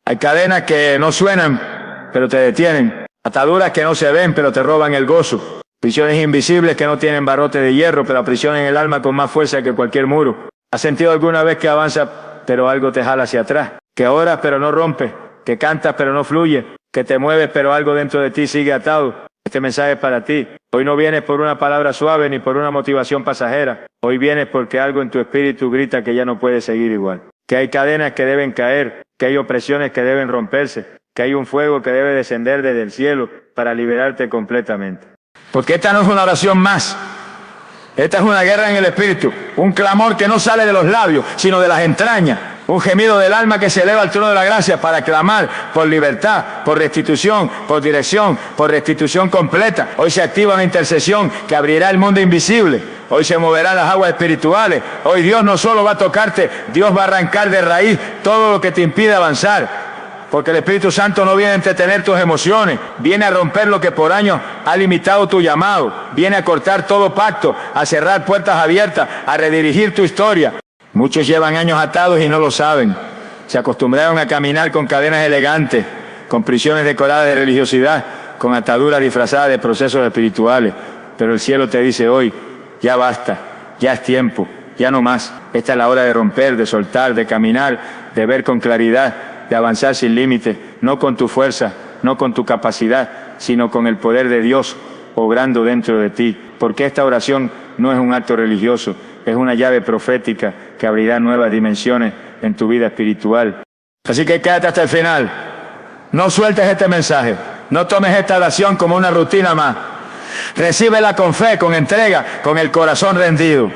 Hay cadenas que no suenan, pero te detienen. Ataduras que no se ven, pero te roban el gozo. Prisiones invisibles que no tienen barrotes de hierro, pero aprisionan el alma con más fuerza que cualquier muro. ¿Has sentido alguna vez que avanzas, pero algo te jala hacia atrás? Que oras, pero no rompes. Que cantas, pero no fluye. Que te mueves, pero algo dentro de ti sigue atado. Este mensaje es para ti. Hoy no vienes por una palabra suave ni por una motivación pasajera. Hoy vienes porque algo en tu espíritu grita que ya no puedes seguir igual. Que hay cadenas que deben caer, que hay opresiones que deben romperse, que hay un fuego que debe descender desde el cielo para liberarte completamente. Porque esta no es una oración más. Esta es una guerra en el espíritu, un clamor que no sale de los labios, sino de las entrañas. Un gemido del alma que se eleva al trono de la gracia para clamar por libertad, por restitución, por dirección, por restitución completa. Hoy se activa una intercesión que abrirá el mundo invisible. Hoy se moverán las aguas espirituales. Hoy Dios no solo va a tocarte, Dios va a arrancar de raíz todo lo que te impide avanzar. Porque el Espíritu Santo no viene a entretener tus emociones, viene a romper lo que por años ha limitado tu llamado, viene a cortar todo pacto, a cerrar puertas abiertas, a redirigir tu historia. Muchos llevan años atados y no lo saben. Se acostumbraron a caminar con cadenas elegantes, con prisiones decoradas de religiosidad, con ataduras disfrazadas de procesos espirituales. Pero el cielo te dice hoy, ya basta, ya es tiempo, ya no más. Esta es la hora de romper, de soltar, de caminar, de ver con claridad, de avanzar sin límite, no con tu fuerza, no con tu capacidad, sino con el poder de Dios obrando dentro de ti. Porque esta oración no es un acto religioso, es una llave profética que abrirá nuevas dimensiones en tu vida espiritual. Así que quédate hasta el final. No sueltes este mensaje. No tomes esta oración como una rutina más. Recíbela con fe, con entrega, con el corazón rendido.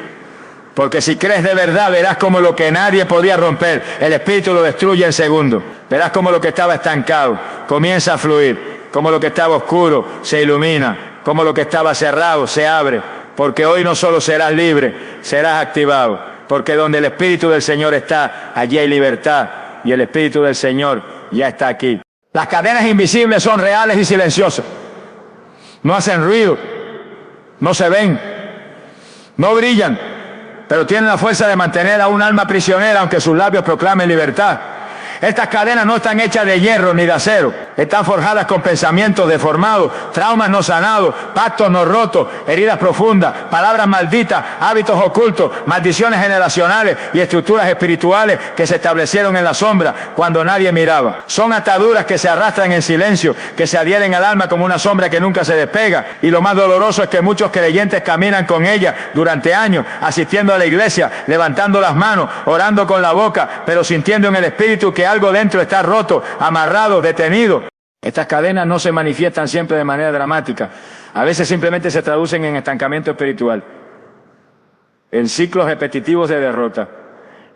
Porque si crees de verdad, verás como lo que nadie podía romper, el Espíritu lo destruye en segundos. Verás como lo que estaba estancado comienza a fluir, como lo que estaba oscuro se ilumina, como lo que estaba cerrado se abre. Porque hoy no solo serás libre, serás activado. Porque donde el Espíritu del Señor está, allí hay libertad. Y el Espíritu del Señor ya está aquí. Las cadenas invisibles son reales y silenciosas. No hacen ruido, no se ven, no brillan, pero tienen la fuerza de mantener a un alma prisionera aunque sus labios proclamen libertad. Estas cadenas no están hechas de hierro ni de acero, están forjadas con pensamientos deformados, traumas no sanados, pactos no rotos, heridas profundas, palabras malditas, hábitos ocultos, maldiciones generacionales y estructuras espirituales que se establecieron en la sombra cuando nadie miraba. Son ataduras que se arrastran en silencio, que se adhieren al alma como una sombra que nunca se despega. Y lo más doloroso es que muchos creyentes caminan con ellas durante años, asistiendo a la iglesia, levantando las manos, orando con la boca, pero sintiendo en el espíritu que algo dentro está roto, amarrado, detenido. Estas cadenas no se manifiestan siempre de manera dramática. A veces simplemente se traducen en estancamiento espiritual, en ciclos repetitivos de derrota,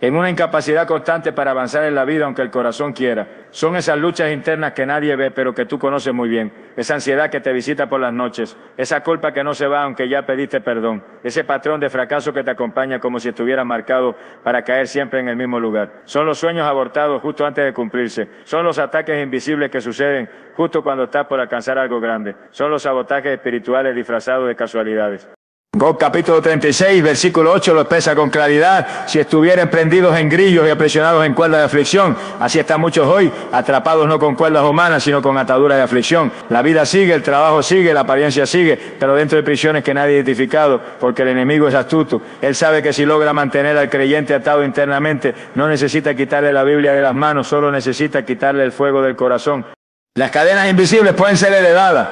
en una incapacidad constante para avanzar en la vida aunque el corazón quiera. Son esas luchas internas que nadie ve pero que tú conoces muy bien. Esa ansiedad que te visita por las noches, esa culpa que no se va aunque ya pediste perdón, ese patrón de fracaso que te acompaña como si estuvieras marcado para caer siempre en el mismo lugar. Son los sueños abortados justo antes de cumplirse, son los ataques invisibles que suceden justo cuando estás por alcanzar algo grande, son los sabotajes espirituales disfrazados de casualidades. Job capítulo 36, versículo 8 lo expresa con claridad. Si estuvieran prendidos en grillos y aprisionados en cuerdas de aflicción, así están muchos hoy, atrapados no con cuerdas humanas, sino con ataduras de aflicción. La vida sigue, el trabajo sigue, la apariencia sigue, pero dentro de prisiones que nadie ha identificado, porque el enemigo es astuto. Él sabe que si logra mantener al creyente atado internamente, no necesita quitarle la Biblia de las manos, solo necesita quitarle el fuego del corazón. Las cadenas invisibles pueden ser heredadas,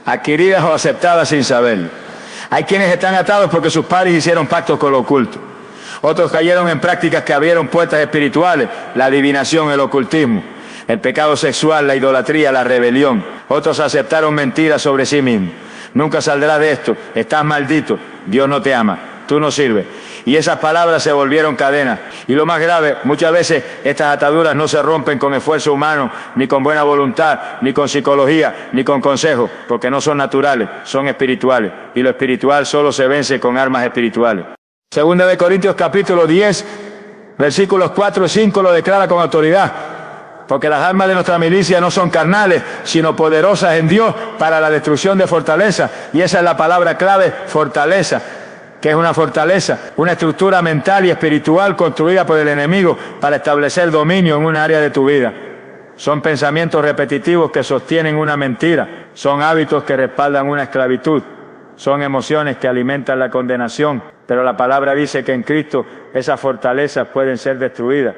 adquiridas o aceptadas sin saberlo. Hay quienes están atados porque sus padres hicieron pactos con lo oculto. Otros cayeron en prácticas que abrieron puertas espirituales, la adivinación, el ocultismo, el pecado sexual, la idolatría, la rebelión. Otros aceptaron mentiras sobre sí mismos. Nunca saldrás de esto, estás maldito, Dios no te ama, tú no sirves. Y esas palabras se volvieron cadenas. Y lo más grave, muchas veces estas ataduras no se rompen con esfuerzo humano, ni con buena voluntad, ni con psicología, ni con consejo, porque no son naturales, son espirituales. Y lo espiritual solo se vence con armas espirituales. Segunda de Corintios capítulo 10, versículos 4 y 5 lo declara con autoridad. Porque las armas de nuestra milicia no son carnales, sino poderosas en Dios para la destrucción de fortalezas. Y esa es la palabra clave, fortaleza. Que es una fortaleza, una estructura mental y espiritual construida por el enemigo para establecer dominio en un área de tu vida. Son pensamientos repetitivos que sostienen una mentira. Son hábitos que respaldan una esclavitud. Son emociones que alimentan la condenación. Pero la palabra dice que en Cristo esas fortalezas pueden ser destruidas.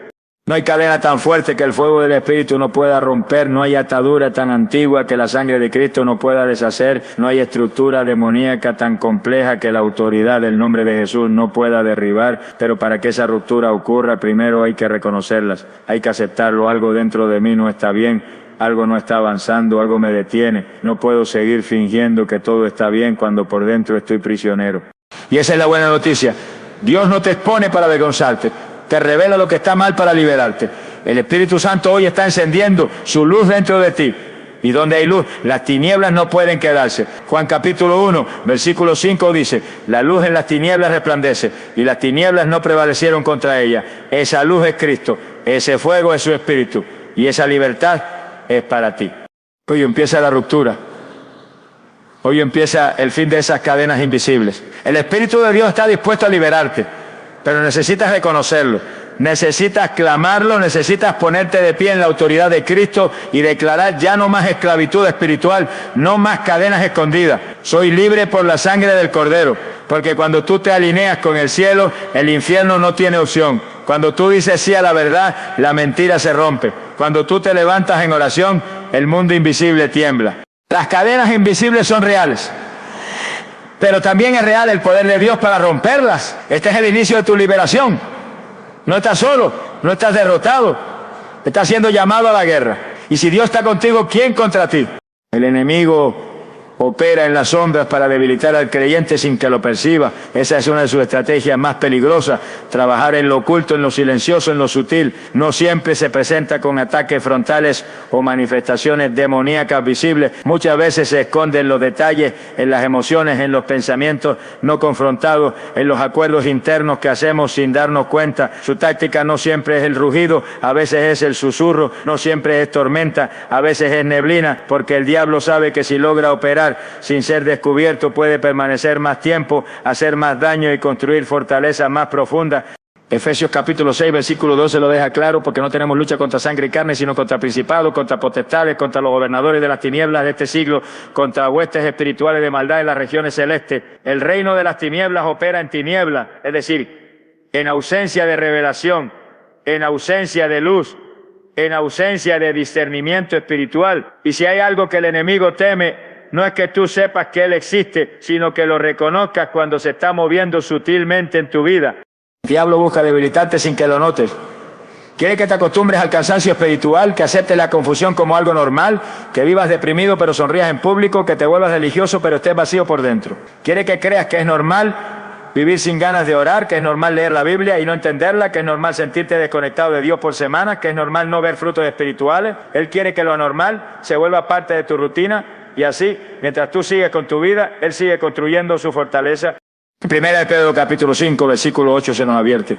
No hay cadena tan fuerte que el fuego del Espíritu no pueda romper, no hay atadura tan antigua que la sangre de Cristo no pueda deshacer, no hay estructura demoníaca tan compleja que la autoridad del nombre de Jesús no pueda derribar, pero para que esa ruptura ocurra, primero hay que reconocerlas, hay que aceptarlo, algo dentro de mí no está bien, algo no está avanzando, algo me detiene, no puedo seguir fingiendo que todo está bien cuando por dentro estoy prisionero. Y esa es la buena noticia, Dios no te expone para avergonzarte, te revela lo que está mal para liberarte. El Espíritu Santo hoy está encendiendo su luz dentro de ti. Y donde hay luz, las tinieblas no pueden quedarse. Juan capítulo 1, versículo 5 dice, la luz en las tinieblas resplandece, y las tinieblas no prevalecieron contra ella. Esa luz es Cristo, ese fuego es su Espíritu, y esa libertad es para ti. Hoy empieza la ruptura. Hoy empieza el fin de esas cadenas invisibles. El Espíritu de Dios está dispuesto a liberarte. Pero necesitas reconocerlo, necesitas clamarlo, necesitas ponerte de pie en la autoridad de Cristo y declarar ya no más esclavitud espiritual, no más cadenas escondidas. Soy libre por la sangre del Cordero, porque cuando tú te alineas con el cielo, el infierno no tiene opción. Cuando tú dices sí a la verdad, la mentira se rompe. Cuando tú te levantas en oración, el mundo invisible tiembla. Las cadenas invisibles son reales. Pero también es real el poder de Dios para romperlas. Este es el inicio de tu liberación. No estás solo, no estás derrotado. Estás siendo llamado a la guerra. Y si Dios está contigo, ¿quién contra ti? El enemigo opera en las sombras para debilitar al creyente sin que lo perciba. Esa es una de sus estrategias más peligrosas. Trabajar en lo oculto, en lo silencioso, en lo sutil. No siempre se presenta con ataques frontales o manifestaciones demoníacas visibles. Muchas veces se esconde en los detalles, en las emociones, en los pensamientos no confrontados, en los acuerdos internos que hacemos sin darnos cuenta. Su táctica no siempre es el rugido, a veces es el susurro, no siempre es tormenta, a veces es neblina, porque el diablo sabe que si logra operar sin ser descubierto puede permanecer más tiempo, hacer más daño y construir fortalezas más profundas. Efesios capítulo 6, versículo 12 lo deja claro, porque no tenemos lucha contra sangre y carne, sino contra principados, contra potestades, contra los gobernadores de las tinieblas de este siglo, contra huestes espirituales de maldad en las regiones celestes. El reino de las tinieblas opera en tinieblas, es decir, en ausencia de revelación, en ausencia de luz, en ausencia de discernimiento espiritual. Y si hay algo que el enemigo teme, no es que tú sepas que Él existe, sino que lo reconozcas cuando se está moviendo sutilmente en tu vida. El diablo busca debilitarte sin que lo notes. Quiere que te acostumbres al cansancio espiritual, que aceptes la confusión como algo normal, que vivas deprimido pero sonrías en público, que te vuelvas religioso pero estés vacío por dentro. Quiere que creas que es normal vivir sin ganas de orar, que es normal leer la Biblia y no entenderla, que es normal sentirte desconectado de Dios por semanas, que es normal no ver frutos espirituales. Él quiere que lo anormal se vuelva parte de tu rutina. Y así, mientras tú sigues con tu vida, Él sigue construyendo su fortaleza. Primera de Pedro capítulo 5, versículo 8 se nos advierte.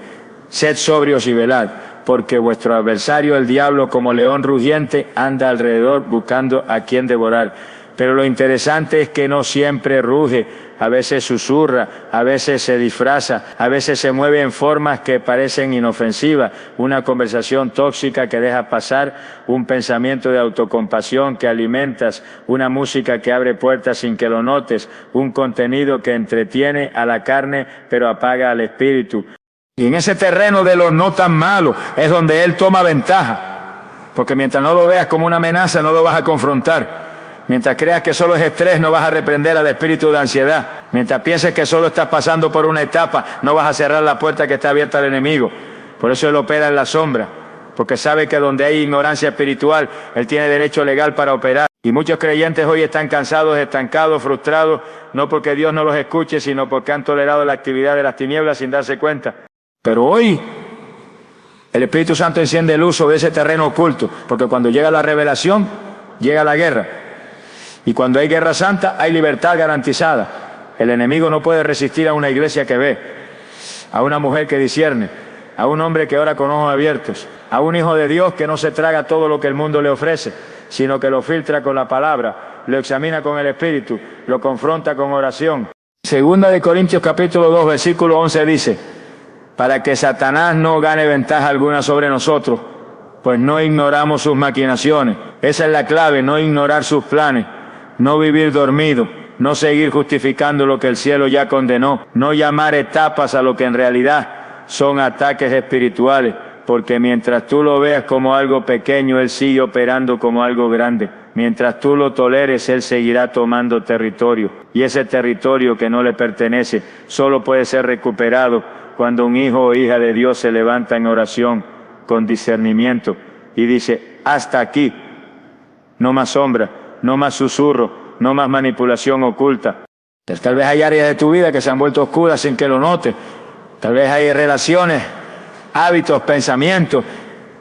Sed sobrios y velad, porque vuestro adversario, el diablo, como león rugiente, anda alrededor buscando a quien devorar. Pero lo interesante es que no siempre ruge, a veces susurra, a veces se disfraza, a veces se mueve en formas que parecen inofensivas, una conversación tóxica que dejas pasar, un pensamiento de autocompasión que alimentas, una música que abre puertas sin que lo notes, un contenido que entretiene a la carne pero apaga al espíritu. Y en ese terreno de lo no tan malo es donde él toma ventaja, porque mientras no lo veas como una amenaza no lo vas a confrontar. Mientras creas que solo es estrés, no vas a reprender al espíritu de ansiedad. Mientras pienses que solo estás pasando por una etapa, no vas a cerrar la puerta que está abierta al enemigo. Por eso él opera en la sombra, porque sabe que donde hay ignorancia espiritual, él tiene derecho legal para operar. Y muchos creyentes hoy están cansados, estancados, frustrados, no porque Dios no los escuche, sino porque han tolerado la actividad de las tinieblas sin darse cuenta. Pero hoy el Espíritu Santo enciende el uso de ese terreno oculto, porque cuando llega la revelación, llega la guerra. Y cuando hay guerra santa, hay libertad garantizada. El enemigo no puede resistir a una iglesia que ve, a una mujer que discierne, a un hombre que ora con ojos abiertos, a un hijo de Dios que no se traga todo lo que el mundo le ofrece, sino que lo filtra con la palabra, lo examina con el Espíritu, lo confronta con oración. Segunda de Corintios capítulo 2, versículo 11 dice, para que Satanás no gane ventaja alguna sobre nosotros, pues no ignoramos sus maquinaciones. Esa es la clave, no ignorar sus planes, no vivir dormido, no seguir justificando lo que el cielo ya condenó, no llamar etapas a lo que en realidad son ataques espirituales, porque mientras tú lo veas como algo pequeño, Él sigue operando como algo grande. Mientras tú lo toleres, Él seguirá tomando territorio. Y ese territorio que no le pertenece solo puede ser recuperado cuando un hijo o hija de Dios se levanta en oración con discernimiento y dice: hasta aquí, no más sombra, no más susurro, no más manipulación oculta. Tal vez hay áreas de tu vida que se han vuelto oscuras sin que lo notes. Tal vez hay relaciones, hábitos, pensamientos,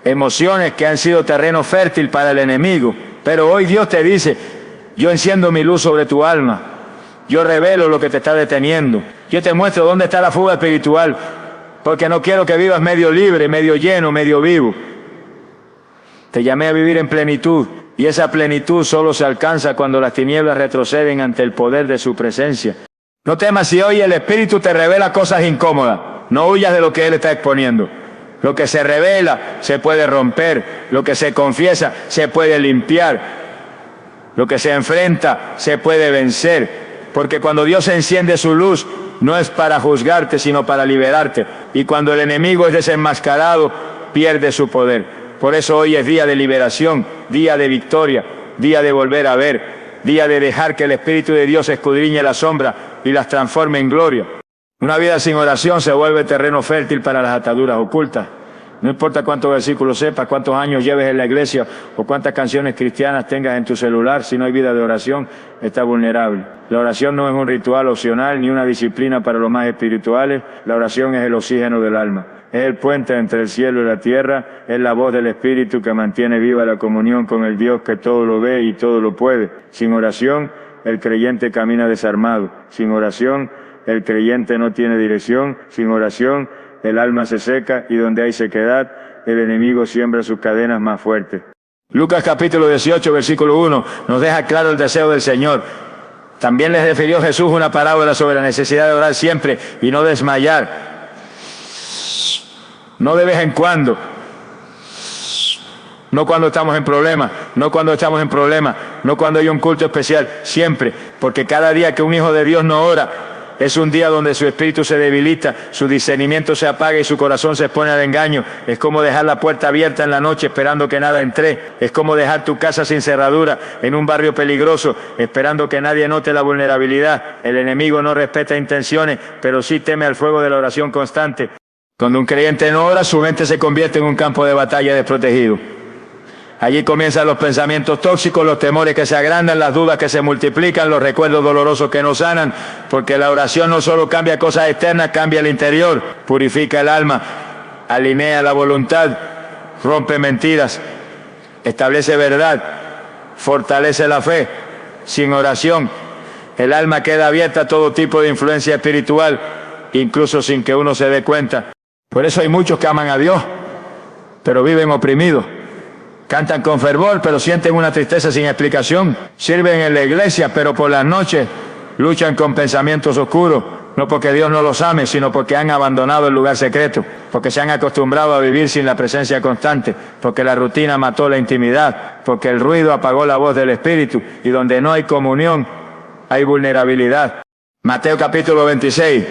emociones que han sido terreno fértil para el enemigo. Pero hoy Dios te dice: yo enciendo mi luz sobre tu alma. Yo revelo lo que te está deteniendo. Yo te muestro dónde está la fuga espiritual, porque no quiero que vivas medio libre, medio lleno, medio vivo. Te llamé a vivir en plenitud, y esa plenitud solo se alcanza cuando las tinieblas retroceden ante el poder de su presencia. No temas si hoy el Espíritu te revela cosas incómodas. No huyas de lo que Él está exponiendo. Lo que se revela se puede romper, lo que se confiesa se puede limpiar, lo que se enfrenta se puede vencer. Porque cuando Dios enciende su luz, no es para juzgarte, sino para liberarte. Y cuando el enemigo es desenmascarado, pierde su poder. Por eso hoy es día de liberación, día de victoria, día de volver a ver, día de dejar que el Espíritu de Dios escudriñe la sombra y las transforme en gloria. Una vida sin oración se vuelve terreno fértil para las ataduras ocultas. No importa cuántos versículos sepas, cuántos años lleves en la iglesia o cuántas canciones cristianas tengas en tu celular, si no hay vida de oración, estás vulnerable. La oración no es un ritual opcional ni una disciplina para los más espirituales. La oración es el oxígeno del alma. Es el puente entre el cielo y la tierra. Es la voz del Espíritu que mantiene viva la comunión con el Dios que todo lo ve y todo lo puede. Sin oración, el creyente camina desarmado. Sin oración, el creyente no tiene dirección. Sin oración, el alma se seca, y donde hay sequedad, el enemigo siembra sus cadenas más fuertes. Lucas capítulo 18, versículo 1, nos deja claro el deseo del Señor. También les refirió Jesús una parábola sobre la necesidad de orar siempre y no desmayar. No de vez en cuando. No cuando estamos en problemas, no cuando estamos en problemas, no cuando hay un culto especial, siempre. Porque cada día que un hijo de Dios no ora, es un día donde su espíritu se debilita, su discernimiento se apaga y su corazón se expone al engaño. Es como dejar la puerta abierta en la noche esperando que nada entre. Es como dejar tu casa sin cerradura en un barrio peligroso esperando que nadie note la vulnerabilidad. El enemigo no respeta intenciones, pero sí teme al fuego de la oración constante. Cuando un creyente no ora, su mente se convierte en un campo de batalla desprotegido. Allí comienzan los pensamientos tóxicos, los temores que se agrandan, las dudas que se multiplican, los recuerdos dolorosos que no sanan, porque la oración no solo cambia cosas externas, cambia el interior, purifica el alma, alinea la voluntad, rompe mentiras, establece verdad, fortalece la fe. Sin oración, el alma queda abierta a todo tipo de influencia espiritual, incluso sin que uno se dé cuenta. Por eso hay muchos que aman a Dios, pero viven oprimidos. Cantan con fervor, pero sienten una tristeza sin explicación. Sirven en la iglesia, pero por las noches luchan con pensamientos oscuros. No porque Dios no los ame, sino porque han abandonado el lugar secreto. Porque se han acostumbrado a vivir sin la presencia constante. Porque la rutina mató la intimidad. Porque el ruido apagó la voz del Espíritu. Y donde no hay comunión, hay vulnerabilidad. Mateo capítulo 26,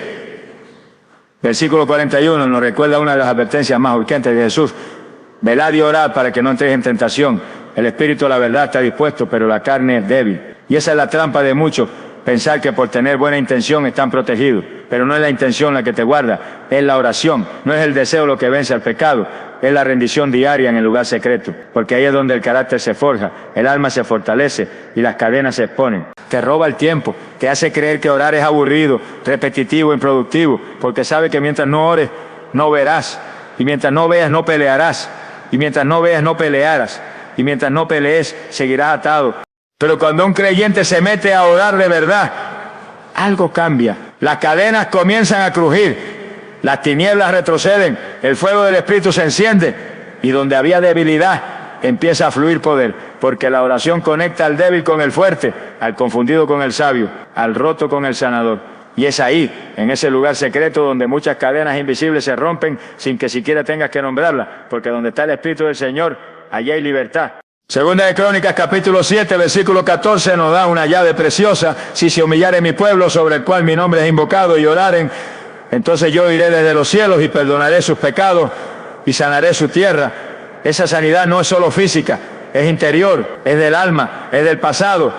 versículo 41, nos recuerda una de las advertencias más urgentes de Jesús. Velad y orad para que no entréis en tentación. El espíritu, la verdad, está dispuesto, pero la carne es débil. Y esa es la trampa de muchos, pensar que por tener buena intención están protegidos. Pero no es la intención la que te guarda, es la oración. No es el deseo lo que vence al pecado, es la rendición diaria en el lugar secreto. Porque ahí es donde el carácter se forja, el alma se fortalece y las cadenas se exponen. Te roba el tiempo, te hace creer que orar es aburrido, repetitivo, improductivo. Porque sabe que mientras no ores, no verás. Y mientras no veas, no pelearás. Y mientras no veas, no pelearás. Y mientras no pelees, seguirás atado. Pero cuando un creyente se mete a orar de verdad, algo cambia. Las cadenas comienzan a crujir. Las tinieblas retroceden. El fuego del Espíritu se enciende. Y donde había debilidad, empieza a fluir poder. Porque la oración conecta al débil con el fuerte, al confundido con el sabio, al roto con el sanador. Y es ahí, en ese lugar secreto, donde muchas cadenas invisibles se rompen sin que siquiera tengas que nombrarlas, porque donde está el Espíritu del Señor, allí hay libertad. Segunda de Crónicas, capítulo 7, versículo 14, nos da una llave preciosa. Si se humillare mi pueblo, sobre el cual mi nombre es invocado, y oraren, entonces yo iré desde los cielos y perdonaré sus pecados y sanaré su tierra. Esa sanidad no es solo física, es interior, es del alma, es del pasado,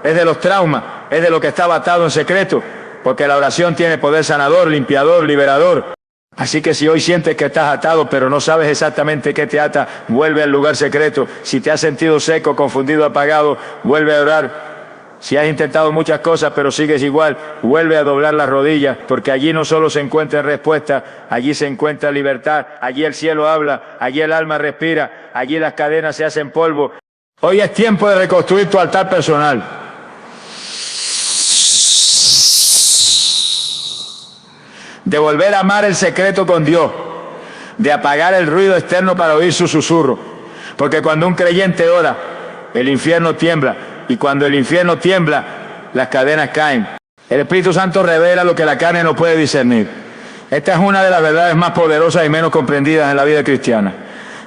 es de los traumas, es de lo que estaba atado en secreto, porque la oración tiene poder sanador, limpiador, liberador. Así que si hoy sientes que estás atado, pero no sabes exactamente qué te ata, vuelve al lugar secreto. Si te has sentido seco, confundido, apagado, vuelve a orar. Si has intentado muchas cosas, pero sigues igual, vuelve a doblar las rodillas, porque allí no solo se encuentra respuesta, allí se encuentra libertad, allí el cielo habla, allí el alma respira, allí las cadenas se hacen polvo. Hoy es tiempo de reconstruir tu altar personal. De volver a amar el secreto con Dios, de apagar el ruido externo para oír su susurro, porque cuando un creyente ora, el infierno tiembla, y cuando el infierno tiembla, las cadenas caen. El Espíritu Santo revela lo que la carne no puede discernir. Esta es una de las verdades más poderosas y menos comprendidas en la vida cristiana.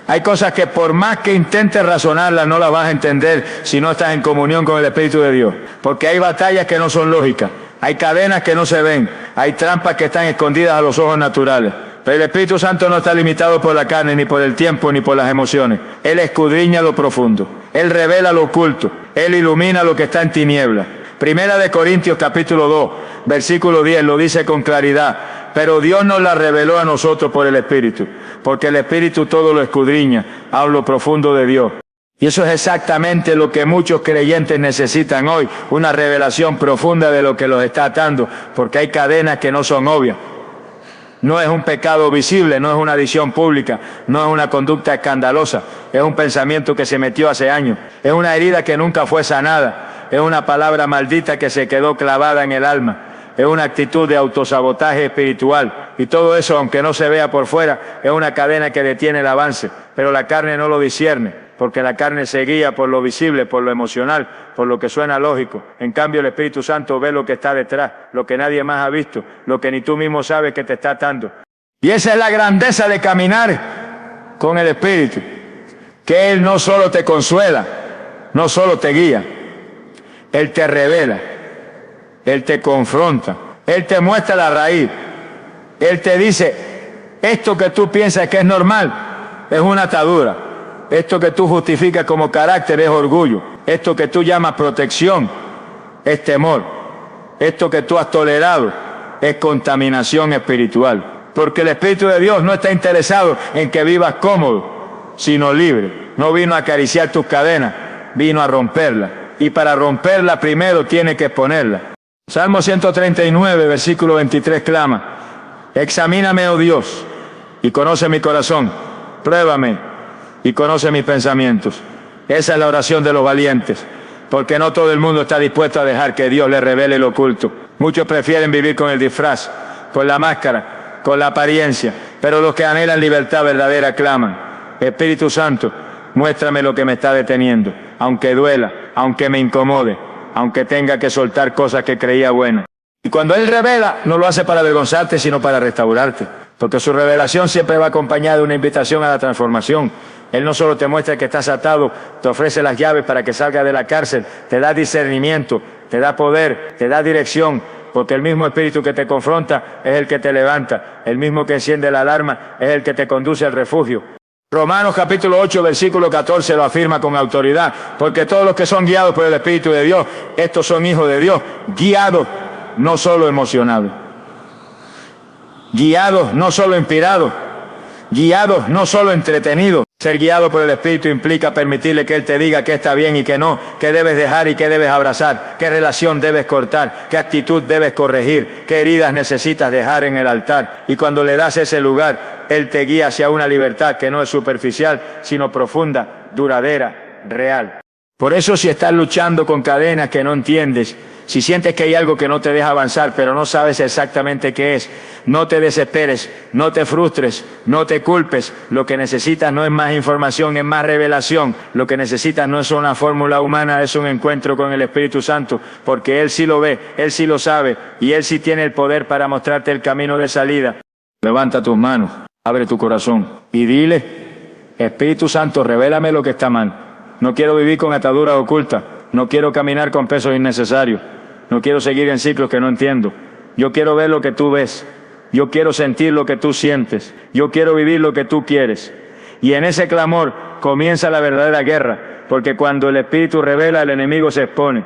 Hay cosas que por más que intentes razonarlas, no las vas a entender si no estás en comunión con el Espíritu de Dios, porque hay batallas que no son lógicas. Hay cadenas que no se ven, hay trampas que están escondidas a los ojos naturales. Pero el Espíritu Santo no está limitado por la carne, ni por el tiempo, ni por las emociones. Él escudriña lo profundo, Él revela lo oculto, Él ilumina lo que está en tinieblas. Primera de Corintios capítulo 2, versículo 10, lo dice con claridad. Pero Dios nos la reveló a nosotros por el Espíritu, porque el Espíritu todo lo escudriña, a lo profundo de Dios. Y eso es exactamente lo que muchos creyentes necesitan hoy, una revelación profunda de lo que los está atando, porque hay cadenas que no son obvias. No es un pecado visible, no es una adicción pública, no es una conducta escandalosa, es un pensamiento que se metió hace años, es una herida que nunca fue sanada, es una palabra maldita que se quedó clavada en el alma. Es una actitud de autosabotaje espiritual. Y todo eso, aunque no se vea por fuera, es una cadena que detiene el avance. Pero la carne no lo discierne, porque la carne se guía por lo visible, por lo emocional, por lo que suena lógico. En cambio, el Espíritu Santo ve lo que está detrás, lo que nadie más ha visto, lo que ni tú mismo sabes que te está atando. Y esa es la grandeza de caminar con el Espíritu, que Él no solo te consuela, no solo te guía, Él te revela. Él te confronta, Él te muestra la raíz, Él te dice, esto que tú piensas que es normal, es una atadura, esto que tú justificas como carácter es orgullo, esto que tú llamas protección es temor, esto que tú has tolerado es contaminación espiritual, porque el Espíritu de Dios no está interesado en que vivas cómodo, sino libre. No vino a acariciar tus cadenas, vino a romperlas, y para romperla primero tiene que exponerla. Salmo 139, versículo 23 clama, examíname, oh Dios, y conoce mi corazón, pruébame y conoce mis pensamientos. Esa es la oración de los valientes, porque no todo el mundo está dispuesto a dejar que Dios le revele lo oculto. Muchos prefieren vivir con el disfraz, con la máscara, con la apariencia, pero los que anhelan libertad verdadera claman, Espíritu Santo, muéstrame lo que me está deteniendo, aunque duela, aunque me incomode, aunque tenga que soltar cosas que creía buenas. Y cuando Él revela, no lo hace para avergonzarte, sino para restaurarte, porque su revelación siempre va acompañada de una invitación a la transformación. Él no solo te muestra que estás atado, te ofrece las llaves para que salgas de la cárcel, te da discernimiento, te da poder, te da dirección, porque el mismo Espíritu que te confronta es el que te levanta, el mismo que enciende la alarma es el que te conduce al refugio. Romanos capítulo 8, versículo 14 lo afirma con autoridad, porque todos los que son guiados por el Espíritu de Dios, estos son hijos de Dios, guiados, no solo emocionados, guiados, no solo inspirados, guiados, no solo entretenidos. Ser guiado por el Espíritu implica permitirle que Él te diga qué está bien y qué no, qué debes dejar y qué debes abrazar, qué relación debes cortar, qué actitud debes corregir, qué heridas necesitas dejar en el altar. Y cuando le das ese lugar, Él te guía hacia una libertad que no es superficial, sino profunda, duradera, real. Por eso si estás luchando con cadenas que no entiendes, Si sientes que hay algo que no te deja avanzar, pero no sabes exactamente qué es, no te desesperes, no te frustres, no te culpes. Lo que necesitas no es más información, es más revelación. Lo que necesitas no es una fórmula humana, es un encuentro con el Espíritu Santo, porque Él sí lo ve, Él sí lo sabe, y Él sí tiene el poder para mostrarte el camino de salida. Levanta tus manos, abre tu corazón y dile: Espíritu Santo, revélame lo que está mal. No quiero vivir con ataduras ocultas, no quiero caminar con pesos innecesarios. No quiero seguir en ciclos que no entiendo. Yo quiero ver lo que tú ves. Yo quiero sentir lo que tú sientes. Yo quiero vivir lo que tú quieres. Y en ese clamor comienza la verdadera guerra, porque cuando el Espíritu revela, el enemigo se expone.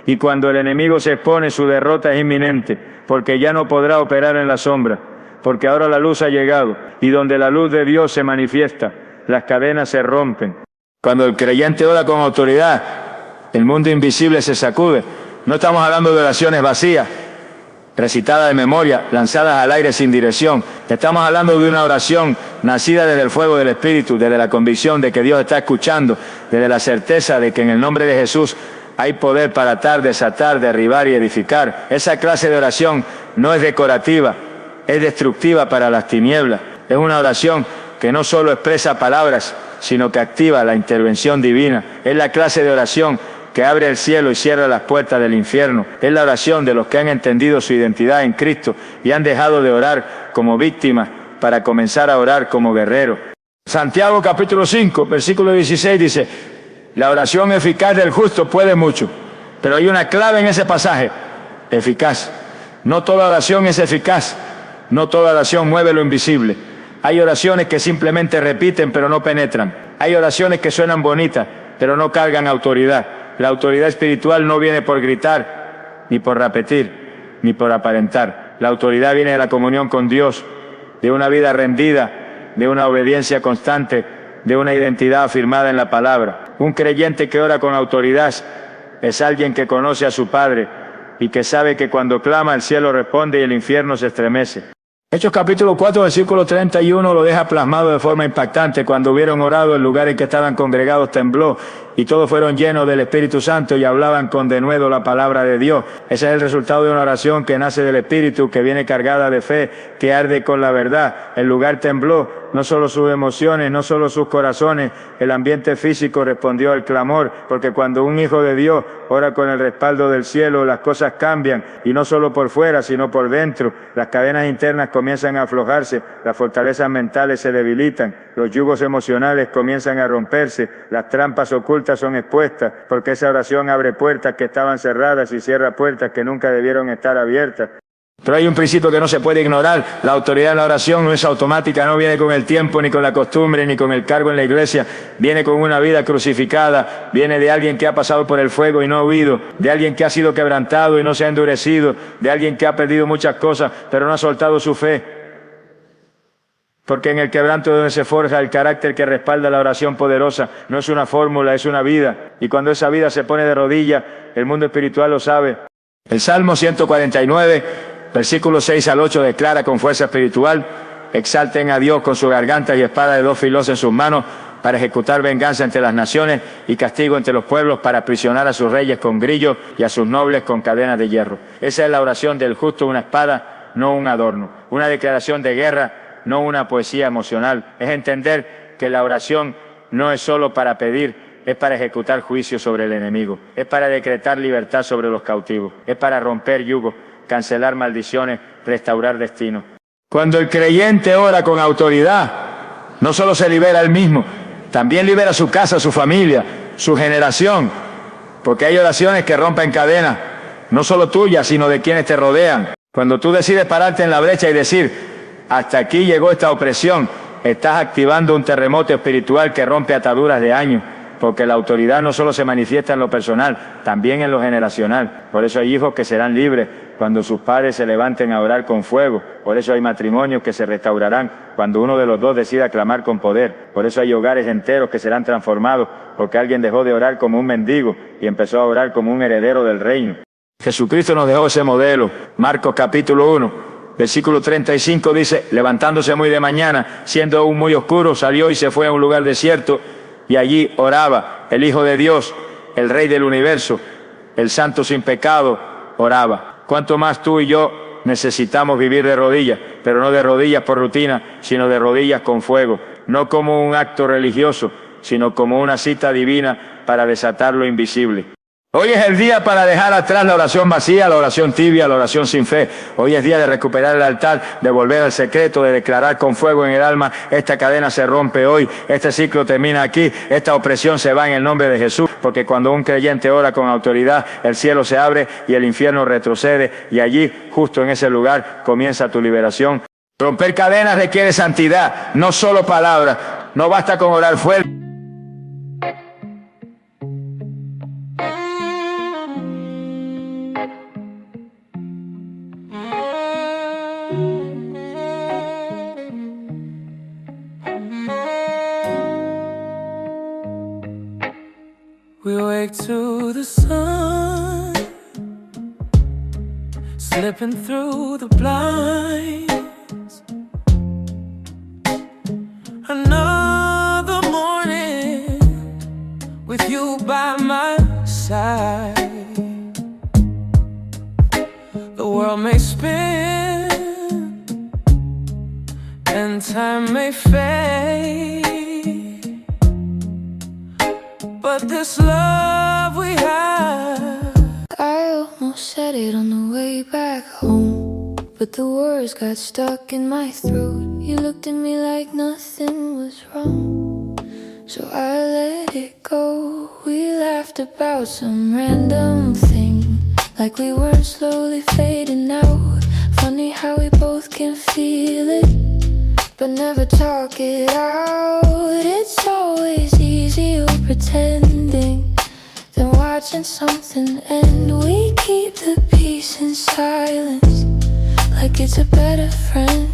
Y cuando el enemigo se expone, su derrota es inminente, porque ya no podrá operar en la sombra, porque ahora la luz ha llegado, y donde la luz de Dios se manifiesta, las cadenas se rompen. Cuando el creyente ora con autoridad, el mundo invisible se sacude. No estamos hablando de oraciones vacías, recitadas de memoria, lanzadas al aire sin dirección. Estamos hablando de una oración nacida desde el fuego del Espíritu, desde la convicción de que Dios está escuchando, desde la certeza de que en el nombre de Jesús hay poder para atar, desatar, derribar y edificar. Esa clase de oración no es decorativa, es destructiva para las tinieblas. Es una oración que no solo expresa palabras, sino que activa la intervención divina. Es la clase de oración que abre el cielo y cierra las puertas del infierno. Es la oración de los que han entendido su identidad en Cristo y han dejado de orar como víctimas para comenzar a orar como guerreros. Santiago capítulo 5, versículo 16 dice: la oración eficaz del justo puede mucho. Pero hay una clave en ese pasaje: eficaz. No toda oración es eficaz. No toda oración mueve lo invisible. Hay oraciones que simplemente repiten pero no penetran. Hay oraciones que suenan bonitas pero no cargan autoridad. La autoridad espiritual no viene por gritar, ni por repetir, ni por aparentar. La autoridad viene de la comunión con Dios, de una vida rendida, de una obediencia constante, de una identidad afirmada en la palabra. Un creyente que ora con autoridad es alguien que conoce a su Padre y que sabe que cuando clama el cielo responde y el infierno se estremece. Hechos capítulo 4, versículo 31 lo deja plasmado de forma impactante. Cuando hubieron orado, el lugar en que estaban congregados tembló y todos fueron llenos del Espíritu Santo y hablaban con denuedo la palabra de Dios. Ese es el resultado de una oración que nace del Espíritu, que viene cargada de fe, que arde con la verdad. El lugar tembló, no solo sus emociones, no solo sus corazones, el ambiente físico respondió al clamor, porque cuando un hijo de Dios ora con el respaldo del cielo, las cosas cambian, y no solo por fuera, sino por dentro. Las cadenas internas comienzan a aflojarse, las fortalezas mentales se debilitan, los yugos emocionales comienzan a romperse, las trampas ocultas son expuestas, porque esa oración abre puertas que estaban cerradas y cierra puertas que nunca debieron estar abiertas. Pero hay un principio que no se puede ignorar: la autoridad en la oración no es automática, no viene con el tiempo, ni con la costumbre, ni con el cargo en la iglesia, viene con una vida crucificada, viene de alguien que ha pasado por el fuego y no ha huido, de alguien que ha sido quebrantado y no se ha endurecido, de alguien que ha perdido muchas cosas, pero no ha soltado su fe. Porque en el quebranto donde se forja el carácter que respalda la oración poderosa, no es una fórmula, es una vida, y cuando esa vida se pone de rodillas, el mundo espiritual lo sabe. El Salmo 149, versículos 6 al 8 declara con fuerza espiritual: exalten a Dios con su garganta y espada de dos filos en sus manos, para ejecutar venganza entre las naciones y castigo entre los pueblos, para aprisionar a sus reyes con grillos y a sus nobles con cadenas de hierro. Esa es la oración del justo, una espada, no un adorno, una declaración de guerra, no una poesía emocional. Es entender que la oración no es solo para pedir, es para ejecutar juicio sobre el enemigo, es para decretar libertad sobre los cautivos, es para romper yugos, cancelar maldiciones, restaurar destinos. Cuando el creyente ora con autoridad, no solo se libera él mismo, también libera su casa, su familia, su generación, porque hay oraciones que rompen cadenas, no solo tuyas, sino de quienes te rodean. Cuando tú decides pararte en la brecha y decir: hasta aquí llegó esta opresión, estás activando un terremoto espiritual que rompe ataduras de años, porque la autoridad no solo se manifiesta en lo personal, también en lo generacional. Por eso hay hijos que serán libres cuando sus padres se levanten a orar con fuego. Por eso hay matrimonios que se restaurarán cuando uno de los dos decida clamar con poder. Por eso hay hogares enteros que serán transformados, porque alguien dejó de orar como un mendigo y empezó a orar como un heredero del reino. Jesucristo nos dejó ese modelo. Marcos capítulo 1. Versículo 35 dice: levantándose muy de mañana, siendo aún muy oscuro, salió y se fue a un lugar desierto, y allí oraba el Hijo de Dios, el Rey del universo, el Santo sin pecado, oraba. Cuanto más tú y yo necesitamos vivir de rodillas, pero no de rodillas por rutina, sino de rodillas con fuego, no como un acto religioso, sino como una cita divina para desatar lo invisible. Hoy es el día para dejar atrás la oración vacía, la oración tibia, la oración sin fe. Hoy es día de recuperar el altar, de volver al secreto, de declarar con fuego en el alma: esta cadena se rompe hoy, este ciclo termina aquí, esta opresión se va en el nombre de Jesús, porque cuando un creyente ora con autoridad, el cielo se abre y el infierno retrocede, y allí, justo en ese lugar, comienza tu liberación. Romper cadenas requiere santidad, no solo palabras. No basta con orar fuerte. We wake to the sun slipping through the blinds. Another morning with you by my side. The world may spin and time may fade, but this love we have. I almost said it on the way back home, but the words got stuck in my throat. You looked at me like nothing was wrong, so I let it go. We laughed about some random thing, like we were slowly fading out. Funny how we both can feel it, but never talk it out. It's always easier pretending than watching something end. We keep the peace in silence, like it's a better friend.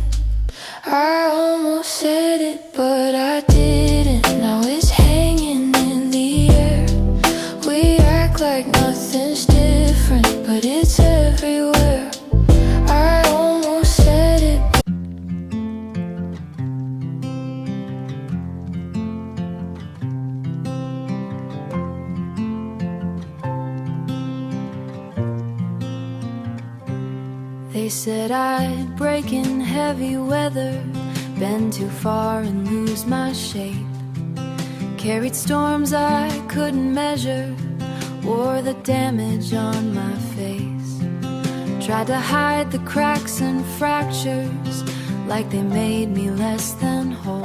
I almost said it, but I didn't. Now it's hanging in the air. We act like nothing's different, but it's everywhere. I almost said it. They said I'd break in heavy weather, bend too far and lose my shape. Carried storms I couldn't measure, wore the damage on my face. Tried to hide the cracks and fractures, like they made me less than whole.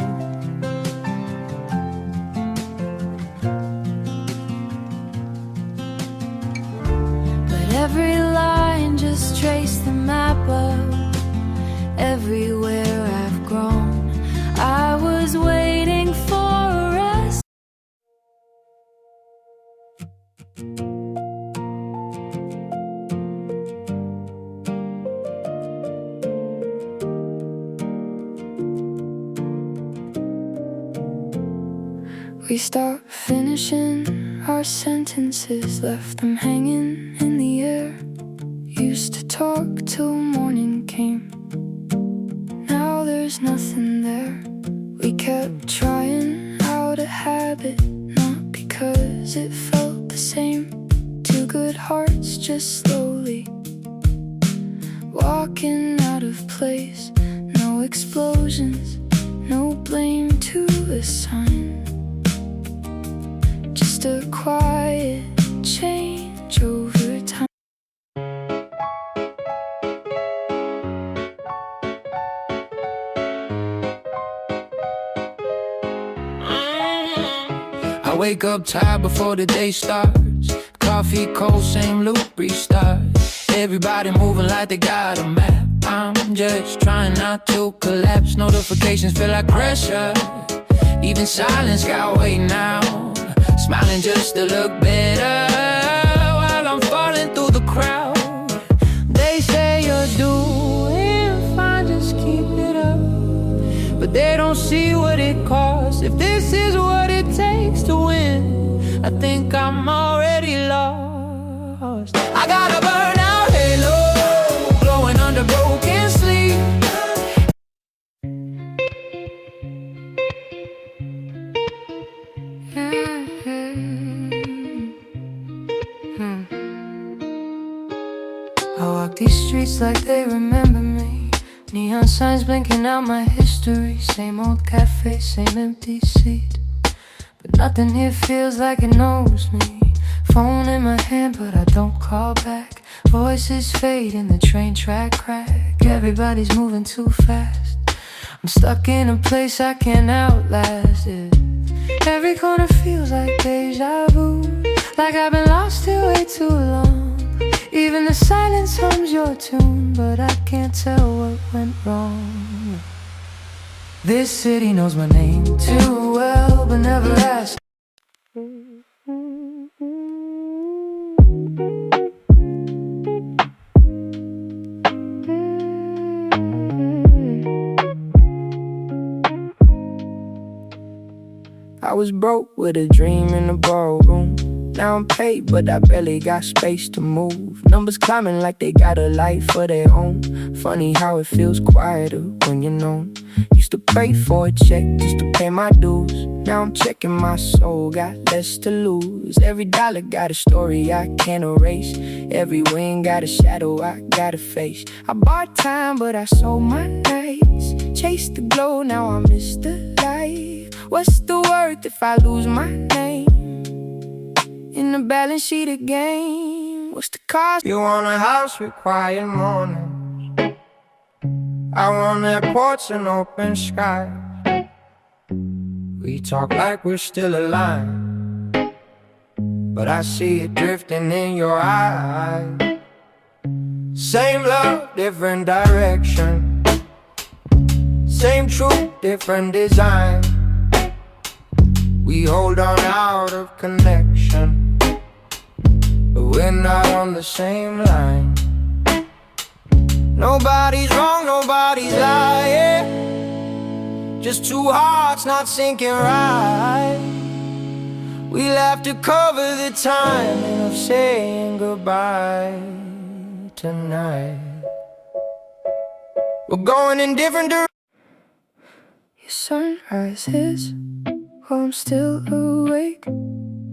But every line just traced the map of everywhere I've grown. I was waiting for a rest. We stopped finishing our sentences, left them hanging in the air. Used to talk till morning came, now there's nothing there. We kept trying out a habit, not because it felt the same. Two good hearts just slowly walking out of place. No explosions, no blame to assign, just a quiet change over time. I wake up tired before the day starts. Coffee cold, same loop, restart. Everybody moving like they got a map. I'm just trying not to collapse. Notifications feel like pressure, even silence got weight now. Smiling just to look better while I'm falling through the crowd. They say you're doing fine, just keep it up, but they don't see what it costs. If this is what it takes to win, I think I'm already lost. I got a burnout halo, glowing under broken sleep. these streets like they remember me. Neon signs blinking out my history. Same old cafe, same empty seat, but nothing here feels like it knows me. Phone in my hand, but I don't call back. Voices fade in the train track crack. Everybody's moving too fast. I'm stuck in a place I can't outlast it. Every corner feels like deja vu, like I've been lost here way too long. Even the silence hums your tune, but I can't tell what went wrong. This city knows my name too well, but never asks. I was broke with a dream in the ballroom. Now I'm paid, but I barely got space to move. Numbers climbing like they got a life of their own. Funny how it feels quieter when you're known. Used to pray for a check just to pay my dues. Now I'm checking my soul, got less to lose. Every dollar got a story I can't erase. Every win got a shadow I gotta face. I bought time, but I sold my nights. Chased the glow, now I miss the light. What's the worth if I lose my name in the balance sheet again? What's the cost? You want a house with quiet mornings. I want airports and open skies. We talk like we're still alive, but I see it drifting in your eyes. Same love, different direction. Same truth, different design. We hold on out of connection, but we're not on the same line. Nobody's wrong, nobody's lying. Just two hearts not syncing right. We'll have to cover the timing of saying goodbye tonight. We're going in different directions. Your sunrise hits while I'm still awake.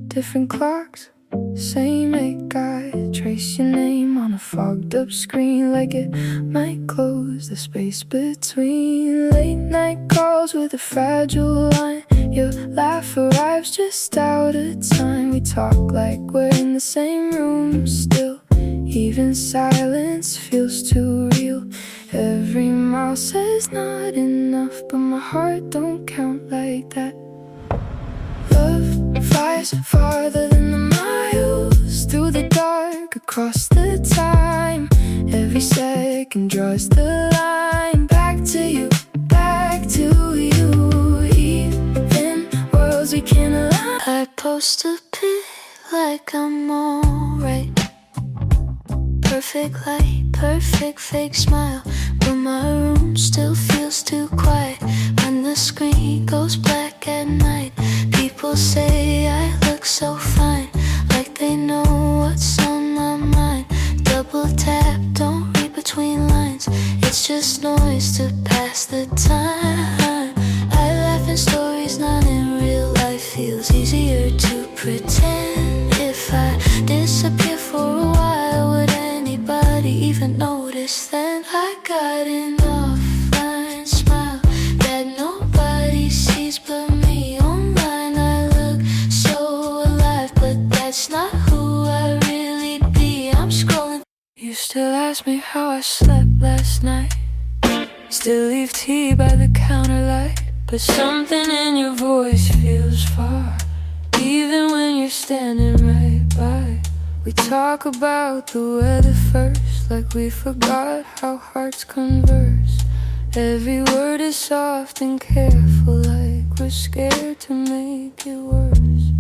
Different clocks, same eight guide. Trace your name on a fogged up screen, like it might close the space between. Late night calls with a fragile line. Your laugh arrives just out of time. We talk like we're in the same room still. Even silence feels too real. Every mile says not enough, but my heart don't count like that. Love flies farther than the miles, through the dark, across the time. Every second draws the line. Back to you, back to you. Even worlds we can't align. I post a pic like I'm alright. Perfect light, perfect fake smile, but my room still feels too quiet. When the screen goes black at night, people say I look so fine, like they know what's on my mind. Double tap, don't read between lines. It's just noise to pass the time. I laugh in stories, not in real life. Feels easier to pretend. If I disappear for a while, would anybody even notice then? I got an offline smile that nobody sees but me. Online I look so alive, but that's not who I really be. I'm scrolling. You still ask me how I slept last night. Still leave tea by the counter light, but something in your voice feels far, even when you're standing right by. We talk about the weather first, like we forgot how hearts converse. Every word is soft and careful, like we're scared to make it worse.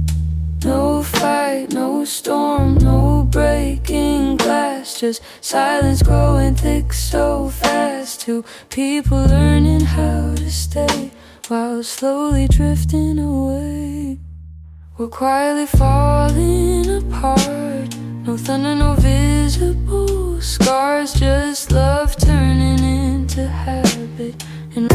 No fight, no storm, no breaking glass, just silence growing thick so fast. Two people learning how to stay while slowly drifting away. We're quietly falling apart. No thunder, no visible scars, just love turning into habit. And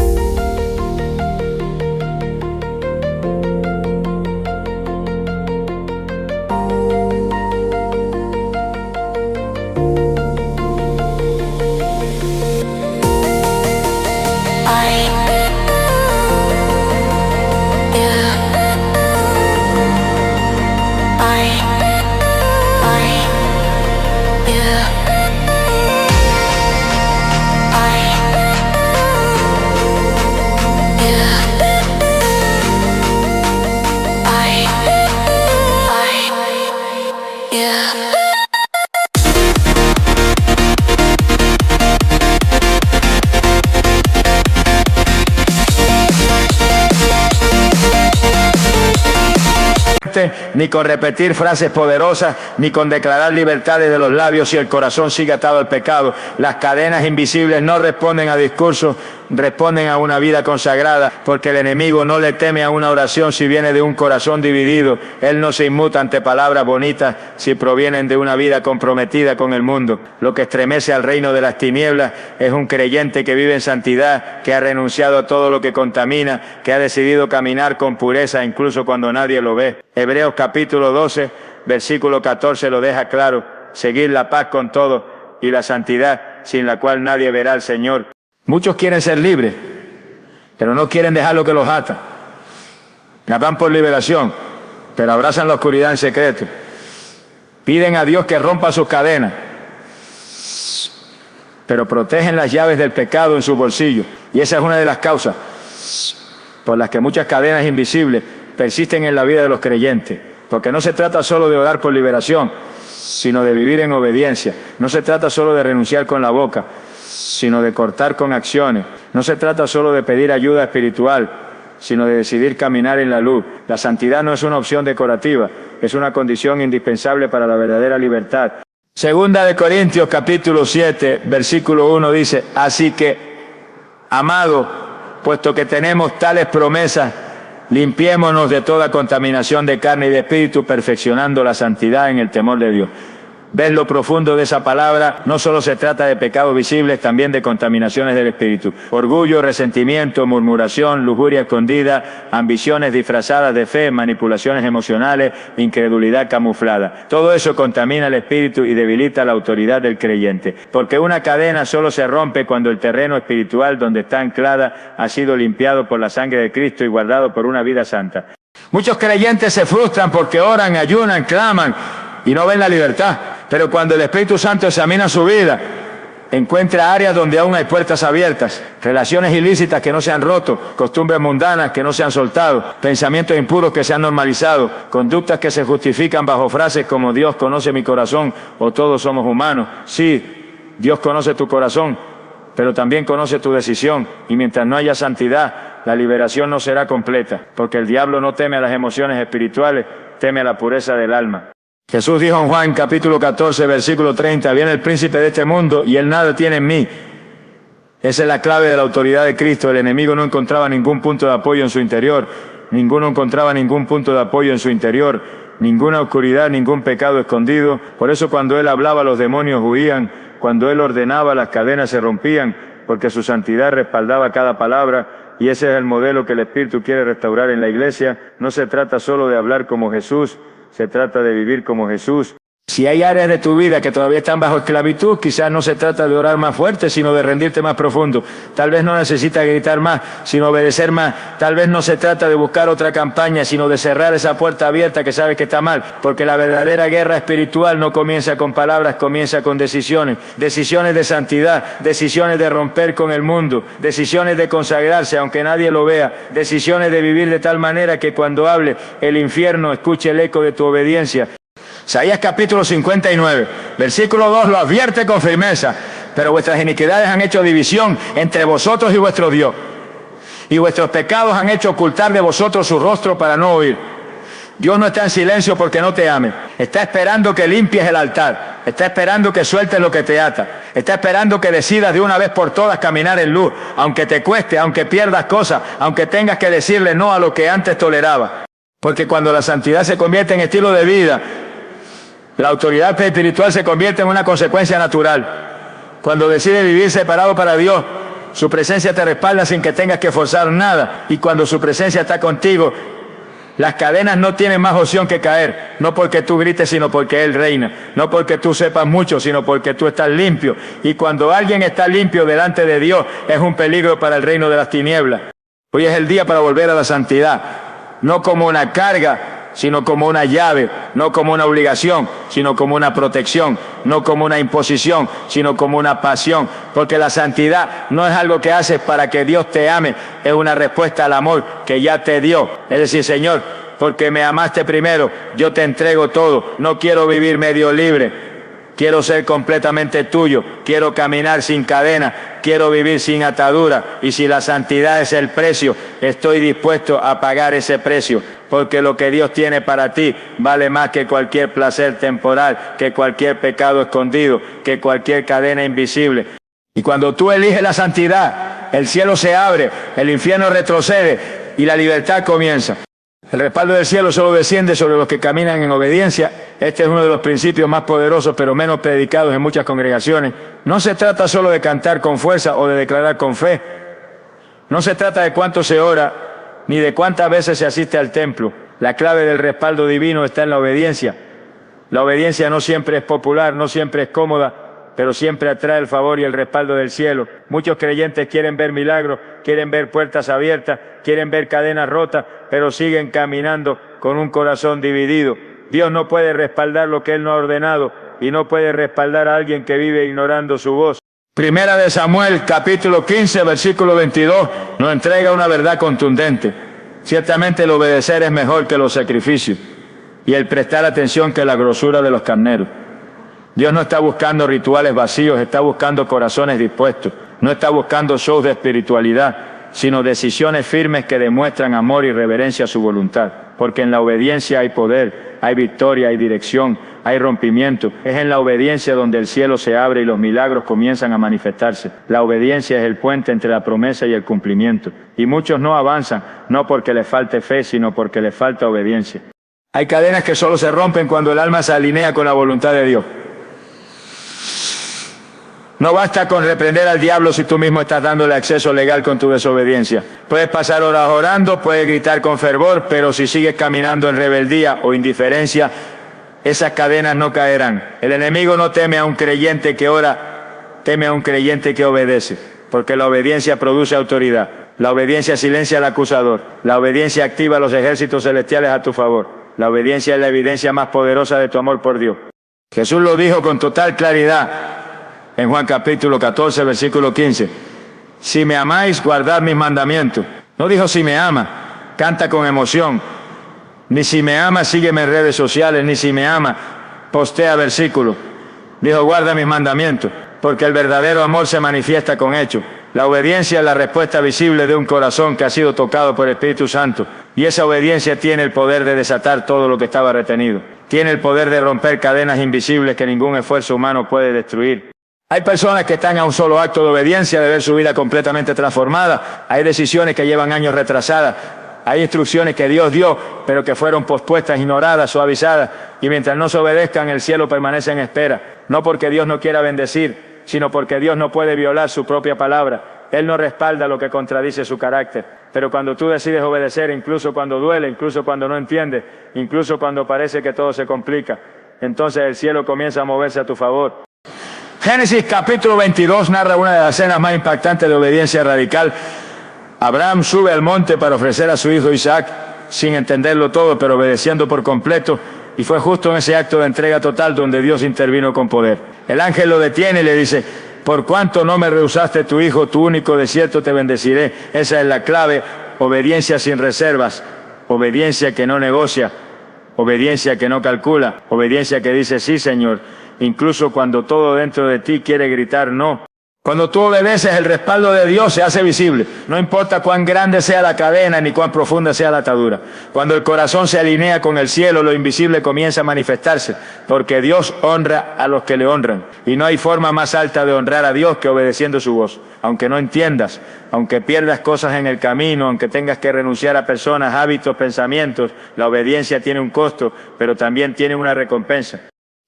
Ni con repetir frases poderosas, ni con declarar libertades de los labios si el corazón sigue atado al pecado. Las cadenas invisibles no responden a discursos, responden a una vida consagrada, porque el enemigo no le teme a una oración si viene de un corazón dividido. Él no se inmuta ante palabras bonitas si provienen de una vida comprometida con el mundo. Lo que estremece al reino de las tinieblas es un creyente que vive en santidad, que ha renunciado a todo lo que contamina, que ha decidido caminar con pureza incluso cuando nadie lo ve. Hebreos capítulo 12, versículo 14 lo deja claro: seguir la paz con todos y la santidad, sin la cual nadie verá al Señor. Muchos quieren ser libres, pero no quieren dejar lo que los ata. Van por liberación, pero abrazan la oscuridad en secreto. Piden a Dios que rompa sus cadenas, pero protegen las llaves del pecado en su bolsillo. Y esa es una de las causas por las que muchas cadenas invisibles persisten en la vida de los creyentes, porque no se trata solo de orar por liberación, sino de vivir en obediencia. No se trata solo de renunciar con la boca, sino de cortar con acciones. No se trata solo de pedir ayuda espiritual, sino de decidir caminar en la luz. La santidad no es una opción decorativa, es una condición indispensable para la verdadera libertad. Segunda de Corintios capítulo 7, versículo 1 dice: así que, amado, puesto que tenemos tales promesas, limpiémonos de toda contaminación de carne y de espíritu, perfeccionando la santidad en el temor de Dios. ¿Ves lo profundo de esa palabra? No solo se trata de pecados visibles, también de contaminaciones del espíritu. Orgullo, resentimiento, murmuración, lujuria escondida, ambiciones disfrazadas de fe, manipulaciones emocionales, incredulidad camuflada. Todo eso contamina el espíritu y debilita la autoridad del creyente. Porque una cadena solo se rompe cuando el terreno espiritual donde está anclada ha sido limpiado por la sangre de Cristo y guardado por una vida santa. Muchos creyentes se frustran porque oran, ayunan, claman y no ven la libertad. Pero cuando el Espíritu Santo examina su vida, encuentra áreas donde aún hay puertas abiertas, relaciones ilícitas que no se han roto, costumbres mundanas que no se han soltado, pensamientos impuros que se han normalizado, conductas que se justifican bajo frases como Dios conoce mi corazón o todos somos humanos. Sí, Dios conoce tu corazón, pero también conoce tu decisión, y mientras no haya santidad, la liberación no será completa, porque el diablo no teme a las emociones espirituales, teme a la pureza del alma. Jesús dijo en Juan capítulo 14, versículo 30, viene el príncipe de este mundo y él nada tiene en mí. Esa es la clave de la autoridad de Cristo. El enemigo no encontraba ningún punto de apoyo en su interior. Ninguno encontraba ningún punto de apoyo en su interior. Ninguna oscuridad, ningún pecado escondido. Por eso cuando él hablaba los demonios huían. Cuando él ordenaba las cadenas se rompían, porque su santidad respaldaba cada palabra. Y ese es el modelo que el Espíritu quiere restaurar en la iglesia. No se trata solo de hablar como Jesús, se trata de vivir como Jesús. Si hay áreas de tu vida que todavía están bajo esclavitud, quizás no se trata de orar más fuerte, sino de rendirte más profundo. Tal vez no necesitas gritar más, sino obedecer más. Tal vez no se trata de buscar otra campaña, sino de cerrar esa puerta abierta que sabes que está mal. Porque la verdadera guerra espiritual no comienza con palabras, comienza con decisiones. Decisiones de santidad, decisiones de romper con el mundo, decisiones de consagrarse aunque nadie lo vea, decisiones de vivir de tal manera que cuando hable el infierno escuche el eco de tu obediencia. Isaías capítulo 59, versículo 2 lo advierte con firmeza: pero vuestras iniquidades han hecho división entre vosotros y vuestro Dios, y vuestros pecados han hecho ocultar de vosotros su rostro para no oír. Dios no está en silencio porque no te ame. Está esperando que limpies el altar. Está esperando que sueltes lo que te ata. Está esperando que decidas de una vez por todas caminar en luz, aunque te cueste, aunque pierdas cosas, aunque tengas que decirle no a lo que antes toleraba. Porque cuando la santidad se convierte en estilo de vida, la autoridad espiritual se convierte en una consecuencia natural. Cuando decides vivir separado para Dios, su presencia te respalda sin que tengas que forzar nada. Y cuando su presencia está contigo, las cadenas no tienen más opción que caer. No porque tú grites, sino porque Él reina. No porque tú sepas mucho, sino porque tú estás limpio. Y cuando alguien está limpio delante de Dios, es un peligro para el reino de las tinieblas. Hoy es el día para volver a la santidad. No como una carga, sino como una llave, no como una obligación, sino como una protección, no como una imposición, sino como una pasión, porque la santidad no es algo que haces para que Dios te ame, es una respuesta al amor que ya te dio. Es decir, Señor, porque me amaste primero, yo te entrego todo, no quiero vivir medio libre, quiero ser completamente tuyo, quiero caminar sin cadena, quiero vivir sin atadura, y si la santidad es el precio, estoy dispuesto a pagar ese precio, porque lo que Dios tiene para ti vale más que cualquier placer temporal, que cualquier pecado escondido, que cualquier cadena invisible. Y cuando tú eliges la santidad, el cielo se abre, el infierno retrocede y la libertad comienza. El respaldo del cielo solo desciende sobre los que caminan en obediencia. Este es uno de los principios más poderosos, pero menos predicados en muchas congregaciones. No se trata solo de cantar con fuerza o de declarar con fe. No se trata de cuánto se ora, ni de cuántas veces se asiste al templo. La clave del respaldo divino está en la obediencia. La obediencia no siempre es popular, no siempre es cómoda, pero siempre atrae el favor y el respaldo del cielo. Muchos creyentes quieren ver milagros, quieren ver puertas abiertas, quieren ver cadenas rotas, pero siguen caminando con un corazón dividido. Dios no puede respaldar lo que Él no ha ordenado y no puede respaldar a alguien que vive ignorando su voz. Primera de Samuel, capítulo 15, versículo 22, nos entrega una verdad contundente. Ciertamente el obedecer es mejor que los sacrificios y el prestar atención que la grosura de los carneros. Dios no está buscando rituales vacíos, está buscando corazones dispuestos. No está buscando shows de espiritualidad, sino decisiones firmes que demuestran amor y reverencia a su voluntad. Porque en la obediencia hay poder, hay victoria, hay dirección, hay rompimiento. Es en la obediencia donde el cielo se abre y los milagros comienzan a manifestarse. La obediencia es el puente entre la promesa y el cumplimiento. Y muchos no avanzan, no porque les falte fe, sino porque les falta obediencia. Hay cadenas que solo se rompen cuando el alma se alinea con la voluntad de Dios. No basta con reprender al diablo si tú mismo estás dándole acceso legal con tu desobediencia. Puedes pasar horas orando, puedes gritar con fervor, pero si sigues caminando en rebeldía o indiferencia, esas cadenas no caerán. El enemigo no teme a un creyente que ora, teme a un creyente que obedece, porque la obediencia produce autoridad. La obediencia silencia al acusador. La obediencia activa los ejércitos celestiales a tu favor. La obediencia es la evidencia más poderosa de tu amor por Dios. Jesús lo dijo con total claridad en Juan capítulo 14, versículo 15. Si me amáis, guardad mis mandamientos. No dijo si me ama, canta con emoción. Ni si me ama, sígueme en redes sociales. Ni si me ama, postea versículos. Dijo, guarda mis mandamientos, porque el verdadero amor se manifiesta con hechos. La obediencia es la respuesta visible de un corazón que ha sido tocado por el Espíritu Santo. Y esa obediencia tiene el poder de desatar todo lo que estaba retenido. Tiene el poder de romper cadenas invisibles que ningún esfuerzo humano puede destruir. Hay personas que están a un solo acto de obediencia, de ver su vida completamente transformada. Hay decisiones que llevan años retrasadas. Hay instrucciones que Dios dio, pero que fueron pospuestas, ignoradas, suavizadas. Y mientras no se obedezcan, el cielo permanece en espera. No porque Dios no quiera bendecir, sino porque Dios no puede violar su propia palabra. Él no respalda lo que contradice su carácter. Pero cuando tú decides obedecer, incluso cuando duele, incluso cuando no entiendes, incluso cuando parece que todo se complica, entonces el cielo comienza a moverse a tu favor. Génesis capítulo 22 narra una de las escenas más impactantes de obediencia radical. Abraham sube al monte para ofrecer a su hijo Isaac, sin entenderlo todo, pero obedeciendo por completo, y fue justo en ese acto de entrega total donde Dios intervino con poder. El ángel lo detiene y le dice, por cuanto no me rehusaste tu hijo, tu único, de cierto te bendeciré. Esa es la clave, obediencia sin reservas, obediencia que no negocia, obediencia que no calcula, obediencia que dice sí, Señor, incluso cuando todo dentro de ti quiere gritar no. Cuando tú obedeces, el respaldo de Dios se hace visible. No importa cuán grande sea la cadena ni cuán profunda sea la atadura. Cuando el corazón se alinea con el cielo, lo invisible comienza a manifestarse, porque Dios honra a los que le honran. Y no hay forma más alta de honrar a Dios que obedeciendo su voz. Aunque no entiendas, aunque pierdas cosas en el camino, aunque tengas que renunciar a personas, hábitos, pensamientos, la obediencia tiene un costo, pero también tiene una recompensa.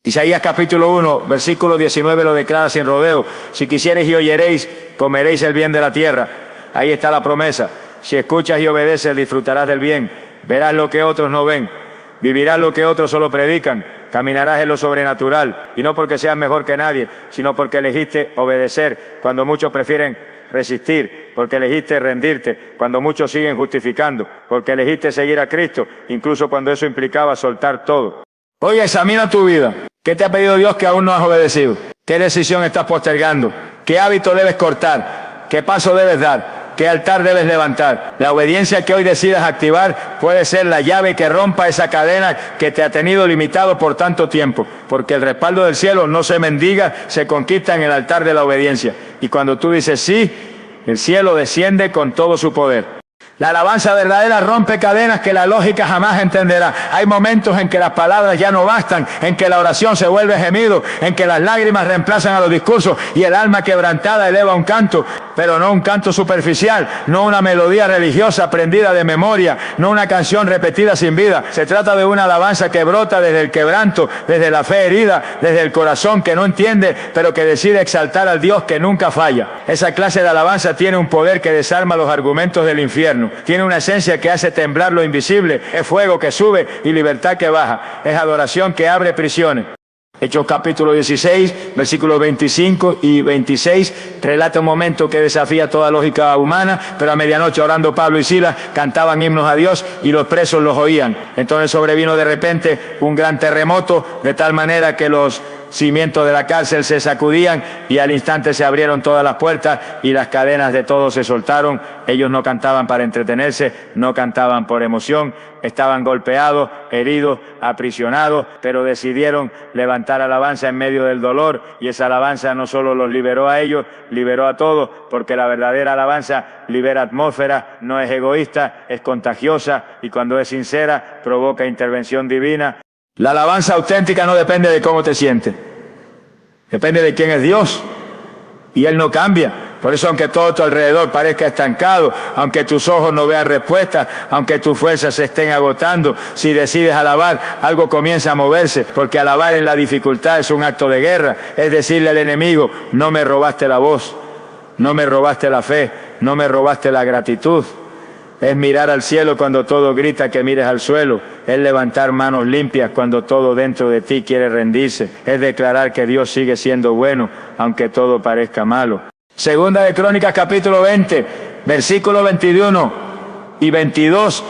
Isaías capítulo 1, versículo 19 lo declara sin rodeo. Si quisiereis y oyereis, comeréis el bien de la tierra. Ahí está la promesa. Si escuchas y obedeces, disfrutarás del bien. Verás lo que otros no ven. Vivirás lo que otros solo predican. Caminarás en lo sobrenatural. Y no porque seas mejor que nadie, sino porque elegiste obedecer cuando muchos prefieren resistir. porque elegiste rendirte cuando muchos siguen justificando, porque elegiste seguir a Cristo, incluso cuando eso implicaba soltar todo. Oye, examina tu vida. ¿Qué te ha pedido Dios que aún no has obedecido? ¿Qué decisión estás postergando? ¿Qué hábito debes cortar? ¿Qué paso debes dar? ¿Qué altar debes levantar? La obediencia que hoy decidas activar puede ser la llave que rompa esa cadena que te ha tenido limitado por tanto tiempo, porque el respaldo del cielo no se mendiga, se conquista en el altar de la obediencia. Y cuando tú dices sí, el cielo desciende con todo su poder. La alabanza verdadera rompe cadenas que la lógica jamás entenderá. Hay momentos en que las palabras ya no bastan, en que la oración se vuelve gemido, en que las lágrimas reemplazan a los discursos y el alma quebrantada eleva un canto, pero no un canto superficial, no una melodía religiosa aprendida de memoria, no una canción repetida sin vida. Se trata de una alabanza que brota desde el quebranto, desde la fe herida, desde el corazón que no entiende, pero que decide exaltar al Dios que nunca falla. Esa clase de alabanza tiene un poder que desarma los argumentos del infierno. Tiene una esencia que hace temblar lo invisible, es fuego que sube y libertad que baja, es adoración que abre prisiones. Hechos capítulo 16, versículos 25 y 26, relata un momento que desafía toda lógica humana, pero a medianoche orando Pablo y Silas cantaban himnos a Dios y los presos los oían. Entonces sobrevino de repente un gran terremoto, de tal manera que los cimientos de la cárcel se sacudían y al instante se abrieron todas las puertas y las cadenas de todos se soltaron. Ellos no cantaban para entretenerse, no cantaban por emoción, estaban golpeados, heridos, aprisionados, pero decidieron levantar alabanza en medio del dolor, y esa alabanza no solo los liberó a ellos, liberó a todos, porque la verdadera alabanza libera atmósfera, no es egoísta, es contagiosa, y cuando es sincera provoca intervención divina. La alabanza auténtica no depende de cómo te sientes, depende de quién es Dios, y Él no cambia. Por eso, aunque todo a tu alrededor parezca estancado, aunque tus ojos no vean respuesta, aunque tus fuerzas se estén agotando, si decides alabar, algo comienza a moverse, porque alabar en la dificultad es un acto de guerra, es decirle al enemigo: no me robaste la voz, no me robaste la fe, no me robaste la gratitud. Es mirar al cielo cuando todo grita que mires al suelo. Es levantar manos limpias cuando todo dentro de ti quiere rendirse. Es declarar que Dios sigue siendo bueno, aunque todo parezca malo. Segunda de Crónicas capítulo 20, versículos 21 y 22,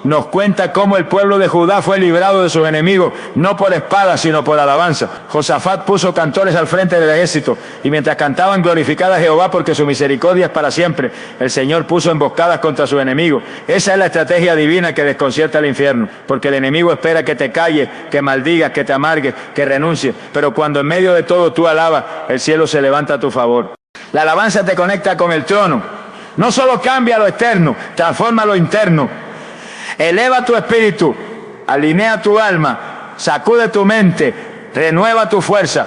nos cuenta cómo el pueblo de Judá fue librado de sus enemigos, no por espada, sino por alabanza. Josafat puso cantores al frente del ejército, y mientras cantaban glorificad a Jehová porque su misericordia es para siempre, el Señor puso emboscadas contra sus enemigos. Esa es la estrategia divina que desconcierta al infierno, porque el enemigo espera que te calles, que maldigas, que te amargues, que renuncies, pero cuando en medio de todo tú alabas, el cielo se levanta a tu favor. La alabanza te conecta con el trono, no solo cambia lo externo, transforma lo interno. Eleva tu espíritu, alinea tu alma, sacude tu mente, renueva tu fuerza,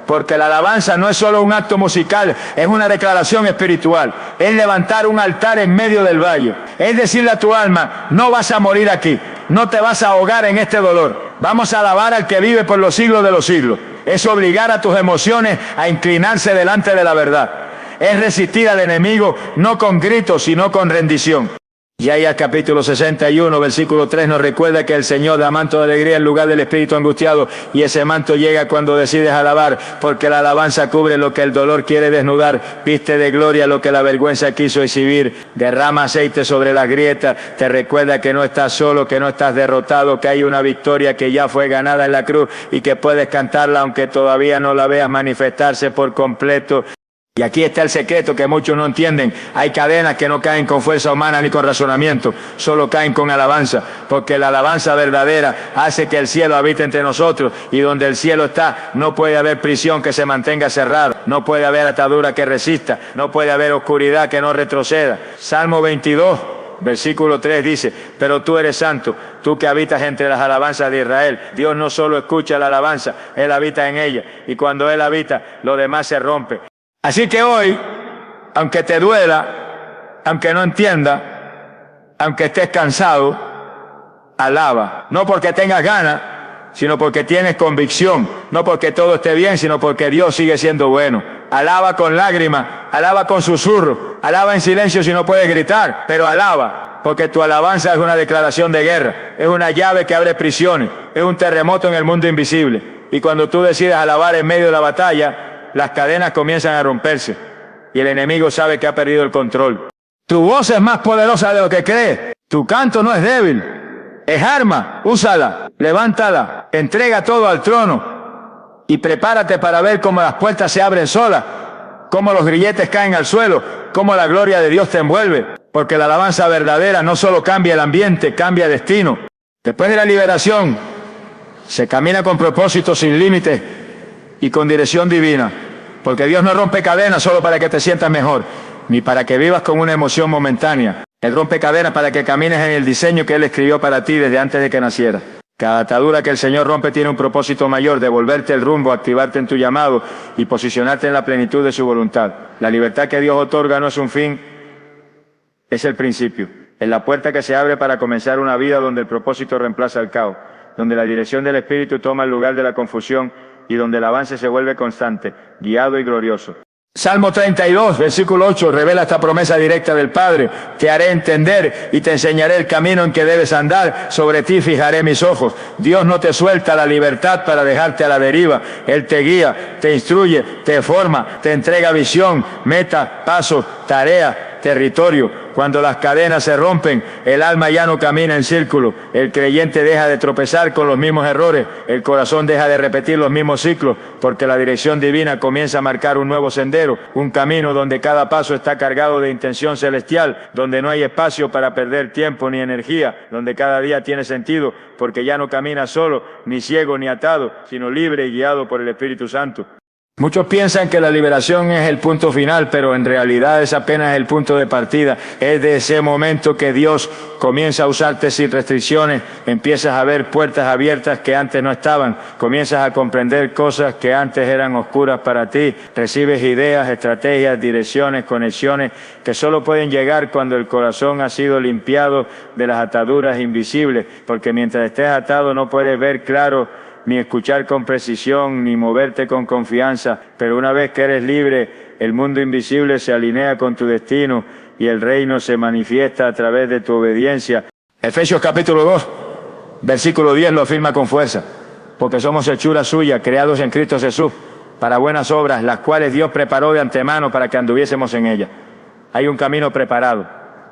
porque la alabanza no es solo un acto musical, es una declaración espiritual, es levantar un altar en medio del valle, es decirle a tu alma: no vas a morir aquí, no te vas a ahogar en este dolor, vamos a alabar al que vive por los siglos de los siglos. Es obligar a tus emociones a inclinarse delante de la verdad, es resistir al enemigo no con gritos sino con rendición. Isaías capítulo 61, versículo 3 nos recuerda que el Señor da manto de alegría en lugar del espíritu angustiado, y ese manto llega cuando decides alabar, porque la alabanza cubre lo que el dolor quiere desnudar, viste de gloria lo que la vergüenza quiso exhibir, derrama aceite sobre las grietas, te recuerda que no estás solo, que no estás derrotado, que hay una victoria que ya fue ganada en la cruz y que puedes cantarla aunque todavía no la veas manifestarse por completo. Y aquí está el secreto que muchos no entienden. Hay cadenas que no caen con fuerza humana ni con razonamiento, solo caen con alabanza, porque la alabanza verdadera hace que el cielo habite entre nosotros, y donde el cielo está no puede haber prisión que se mantenga cerrada, no puede haber atadura que resista, no puede haber oscuridad que no retroceda. Salmo 22, versículo 3 dice: pero tú eres santo, tú que habitas entre las alabanzas de Israel. Dios no solo escucha la alabanza, Él habita en ella, y cuando Él habita, lo demás se rompe. Así que hoy, aunque te duela, aunque no entienda, aunque estés cansado, alaba. No porque tengas ganas, sino porque tienes convicción. No porque todo esté bien, sino porque Dios sigue siendo bueno. Alaba con lágrimas, alaba con susurro, alaba en silencio si no puedes gritar, pero alaba, porque tu alabanza es una declaración de guerra, es una llave que abre prisiones, es un terremoto en el mundo invisible. Y cuando tú decides alabar en medio de la batalla, las cadenas comienzan a romperse y el enemigo sabe que ha perdido el control. Tu voz es más poderosa de lo que crees. Tu canto no es débil. Es arma. Úsala. Levántala. Entrega todo al trono. Y prepárate para ver cómo las puertas se abren solas. Cómo los grilletes caen al suelo. Cómo la gloria de Dios te envuelve. Porque la alabanza verdadera no solo cambia el ambiente, cambia destino. Después de la liberación, se camina con propósito sin límites y con dirección divina. Porque Dios no rompe cadenas solo para que te sientas mejor, ni para que vivas con una emoción momentánea. Él rompe cadenas para que camines en el diseño que Él escribió para ti desde antes de que nacieras. Cada atadura que el Señor rompe tiene un propósito mayor: devolverte el rumbo, activarte en tu llamado y posicionarte en la plenitud de su voluntad. La libertad que Dios otorga no es un fin, es el principio. Es la puerta que se abre para comenzar una vida donde el propósito reemplaza el caos, donde la dirección del Espíritu toma el lugar de la confusión y donde el avance se vuelve constante, guiado y glorioso. Salmo 32, versículo 8, revela esta promesa directa del Padre: te haré entender y te enseñaré el camino en que debes andar, sobre ti fijaré mis ojos. Dios no te suelta la libertad para dejarte a la deriva. Él te guía, te instruye, te forma, te entrega visión, meta, pasos, tarea, territorio. Cuando las cadenas se rompen, el alma ya no camina en círculo. El creyente deja de tropezar con los mismos errores. El corazón deja de repetir los mismos ciclos, porque la dirección divina comienza a marcar un nuevo sendero, un camino donde cada paso está cargado de intención celestial, donde no hay espacio para perder tiempo ni energía, donde cada día tiene sentido, porque ya no camina solo, ni ciego ni atado, sino libre y guiado por el Espíritu Santo. Muchos piensan que la liberación es el punto final, pero en realidad es apenas el punto de partida. Es de ese momento que Dios comienza a usarte sin restricciones, empiezas a ver puertas abiertas que antes no estaban, comienzas a comprender cosas que antes eran oscuras para ti, recibes ideas, estrategias, direcciones, conexiones que solo pueden llegar cuando el corazón ha sido limpiado de las ataduras invisibles, porque mientras estés atado no puedes ver claro, ni escuchar con precisión, ni moverte con confianza, pero una vez que eres libre, el mundo invisible se alinea con tu destino y el reino se manifiesta a través de tu obediencia. Efesios capítulo 2, versículo 10 lo afirma con fuerza: porque somos hechura suya, creados en Cristo Jesús, para buenas obras, las cuales Dios preparó de antemano para que anduviésemos en ellas. Hay un camino preparado,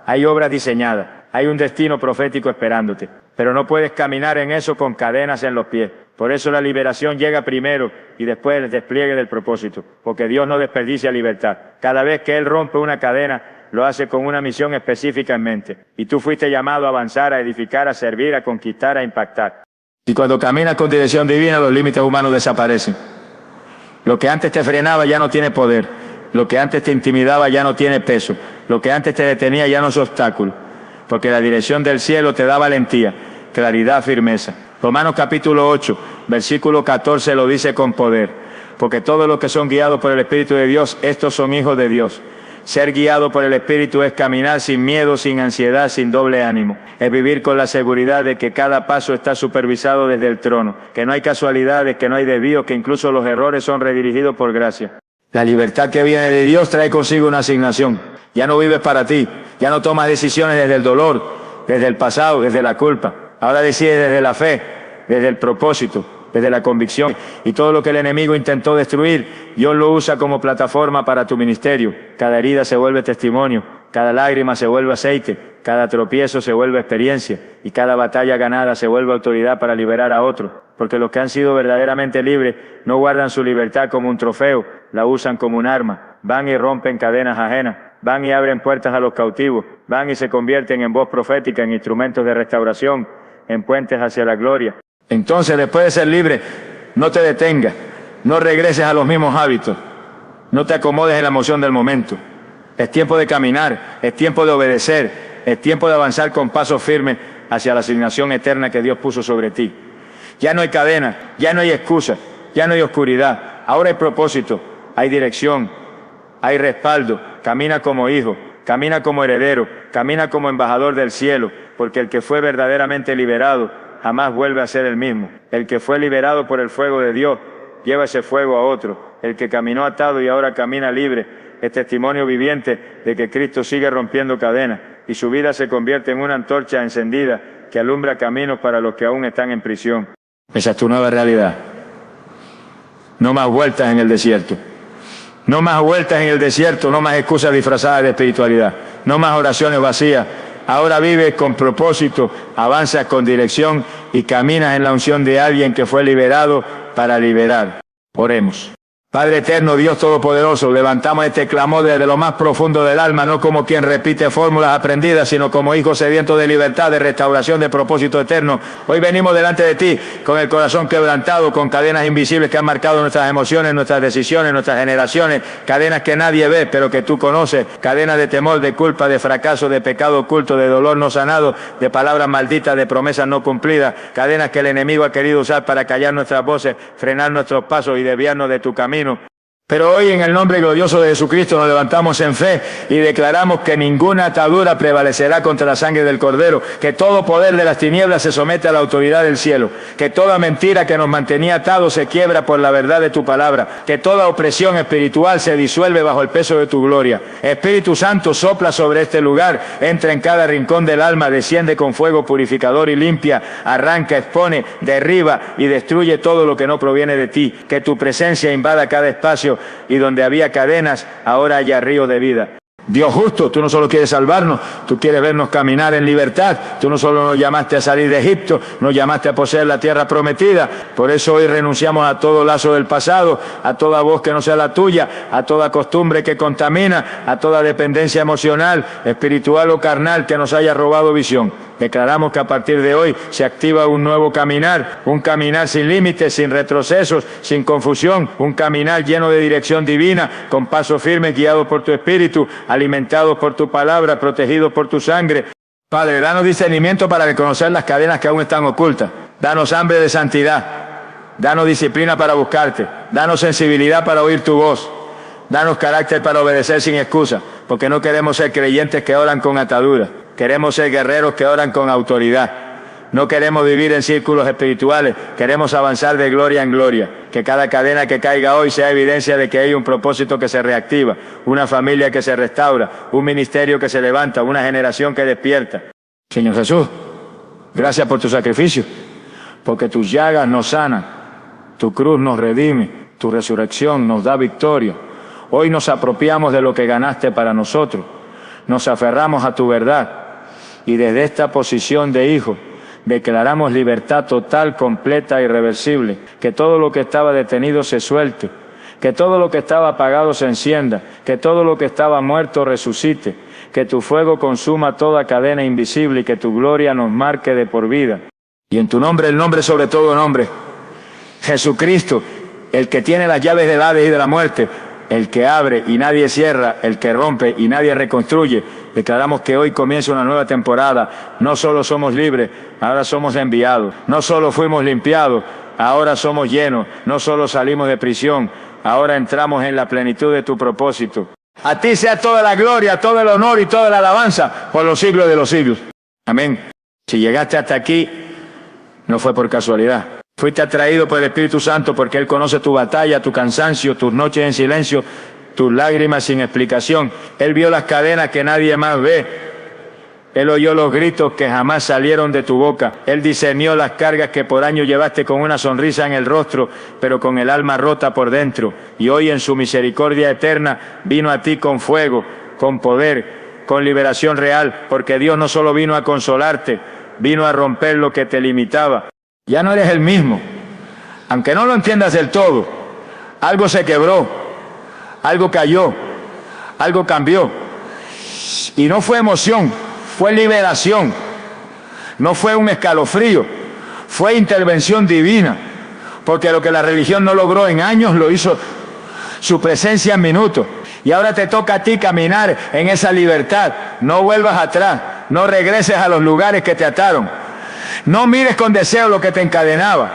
hay obras diseñadas, hay un destino profético esperándote, pero no puedes caminar en eso con cadenas en los pies. Por eso la liberación llega primero y después el despliegue del propósito, porque Dios no desperdicia libertad. Cada vez que Él rompe una cadena, lo hace con una misión específica en mente. Y tú fuiste llamado a avanzar, a edificar, a servir, a conquistar, a impactar. Y cuando caminas con dirección divina, los límites humanos desaparecen. Lo que antes te frenaba ya no tiene poder. Lo que antes te intimidaba ya no tiene peso. Lo que antes te detenía ya no es obstáculo. Porque la dirección del cielo te da valentía, claridad, firmeza. Romanos capítulo 8, versículo 14 lo dice con poder: porque todos los que son guiados por el Espíritu de Dios, estos son hijos de Dios. Ser guiado por el Espíritu es caminar sin miedo, sin ansiedad, sin doble ánimo. Es vivir con la seguridad de que cada paso está supervisado desde el trono, que no hay casualidades, que no hay desvíos, que incluso los errores son redirigidos por gracia. La libertad que viene de Dios trae consigo una asignación. Ya no vives para ti, ya no tomas decisiones desde el dolor, desde el pasado, desde la culpa. Ahora decides desde la fe, desde el propósito, desde la convicción. Y todo lo que el enemigo intentó destruir, Dios lo usa como plataforma para tu ministerio. Cada herida se vuelve testimonio, cada lágrima se vuelve aceite, cada tropiezo se vuelve experiencia y cada batalla ganada se vuelve autoridad para liberar a otros. Porque los que han sido verdaderamente libres no guardan su libertad como un trofeo, la usan como un arma. Van y rompen cadenas ajenas, van y abren puertas a los cautivos, van y se convierten en voz profética, en instrumentos de restauración, en puentes hacia la gloria. Entonces, después de ser libre, no te detengas, no regreses a los mismos hábitos, no te acomodes en la emoción del momento. Es tiempo de caminar, es tiempo de obedecer, es tiempo de avanzar con pasos firmes hacia la asignación eterna que Dios puso sobre ti. Ya no hay cadena, ya no hay excusa, ya no hay oscuridad, ahora hay propósito, hay dirección, hay respaldo. Camina como hijo, camina como heredero, camina como embajador del cielo, porque el que fue verdaderamente liberado jamás vuelve a ser el mismo. El que fue liberado por el fuego de Dios lleva ese fuego a otro. El que caminó atado y ahora camina libre es testimonio viviente de que Cristo sigue rompiendo cadenas y su vida se convierte en una antorcha encendida que alumbra caminos para los que aún están en prisión. Esa es tu nueva realidad. No más vueltas en el desierto. No más vueltas en el desierto, no más excusas disfrazadas de espiritualidad. No más oraciones vacías. Ahora vives con propósito, avanzas con dirección y caminas en la unción de alguien que fue liberado para liberar. Oremos. Padre eterno, Dios todopoderoso, levantamos este clamor desde lo más profundo del alma, no como quien repite fórmulas aprendidas, sino como hijos sedientos de libertad, de restauración, de propósito eterno. Hoy venimos delante de ti con el corazón quebrantado, con cadenas invisibles que han marcado nuestras emociones, nuestras decisiones, nuestras generaciones, cadenas que nadie ve, pero que tú conoces, cadenas de temor, de culpa, de fracaso, de pecado oculto, de dolor no sanado, de palabras malditas, de promesas no cumplidas, cadenas que el enemigo ha querido usar para callar nuestras voces, frenar nuestros pasos y desviarnos de tu camino. Pero hoy en el nombre glorioso de Jesucristo nos levantamos en fe y declaramos que ninguna atadura prevalecerá contra la sangre del Cordero, que todo poder de las tinieblas se somete a la autoridad del cielo, que toda mentira que nos mantenía atados se quiebra por la verdad de tu palabra, que toda opresión espiritual se disuelve bajo el peso de tu gloria. Espíritu Santo, sopla sobre este lugar, entra en cada rincón del alma, desciende con fuego purificador y limpia, arranca, expone, derriba y destruye todo lo que no proviene de ti, que tu presencia invada cada espacio y donde había cadenas, ahora haya río de vida. Dios justo, tú no solo quieres salvarnos, tú quieres vernos caminar en libertad. Tú no solo nos llamaste a salir de Egipto, nos llamaste a poseer la tierra prometida. Por eso hoy renunciamos a todo lazo del pasado, a toda voz que no sea la tuya, a toda costumbre que contamina, a toda dependencia emocional, espiritual o carnal que nos haya robado visión. Declaramos que a partir de hoy se activa un nuevo caminar, un caminar sin límites, sin retrocesos, sin confusión, un caminar lleno de dirección divina, con paso firme, guiado por tu Espíritu, alimentados por tu palabra, protegidos por tu sangre. Padre, danos discernimiento para reconocer las cadenas que aún están ocultas. Danos hambre de santidad. Danos disciplina para buscarte. Danos sensibilidad para oír tu voz. Danos carácter para obedecer sin excusa, porque no queremos ser creyentes que oran con ataduras. Queremos ser guerreros que oran con autoridad. No queremos vivir en círculos espirituales, queremos avanzar de gloria en gloria. Que cada cadena que caiga hoy sea evidencia de que hay un propósito que se reactiva, una familia que se restaura, un ministerio que se levanta, una generación que despierta. Señor Jesús, gracias por tu sacrificio, porque tus llagas nos sanan, tu cruz nos redime, tu resurrección nos da victoria. Hoy nos apropiamos de lo que ganaste para nosotros, nos aferramos a tu verdad y desde esta posición de hijo, declaramos libertad total, completa e irreversible, que todo lo que estaba detenido se suelte, que todo lo que estaba apagado se encienda, que todo lo que estaba muerto resucite, que tu fuego consuma toda cadena invisible y que tu gloria nos marque de por vida. Y en tu nombre, el nombre sobre todo nombre, Jesucristo, el que tiene las llaves del Hades y de la muerte, el que abre y nadie cierra, el que rompe y nadie reconstruye, declaramos que hoy comienza una nueva temporada. No solo somos libres, ahora somos enviados. No solo fuimos limpiados, ahora somos llenos. No solo salimos de prisión, ahora entramos en la plenitud de tu propósito. A ti sea toda la gloria, todo el honor y toda la alabanza por los siglos de los siglos. Amén. Si llegaste hasta aquí, no fue por casualidad. Fuiste atraído por el Espíritu Santo porque Él conoce tu batalla, tu cansancio, tus noches en silencio, tus lágrimas sin explicación. Él vio las cadenas que nadie más ve. Él oyó los gritos que jamás salieron de tu boca. Él discernió las cargas que por años llevaste con una sonrisa en el rostro, pero con el alma rota por dentro. Y hoy en su misericordia eterna vino a ti con fuego, con poder, con liberación real, porque Dios no solo vino a consolarte, vino a romper lo que te limitaba. Ya no eres el mismo. Aunque no lo entiendas del todo, algo se quebró, algo cayó, algo cambió. Y no fue emoción, fue liberación. No fue un escalofrío, fue intervención divina. Porque lo que la religión no logró en años, lo hizo su presencia en minutos. Y ahora te toca a ti caminar en esa libertad. No vuelvas atrás, no regreses a los lugares que te ataron. No mires con deseo lo que te encadenaba,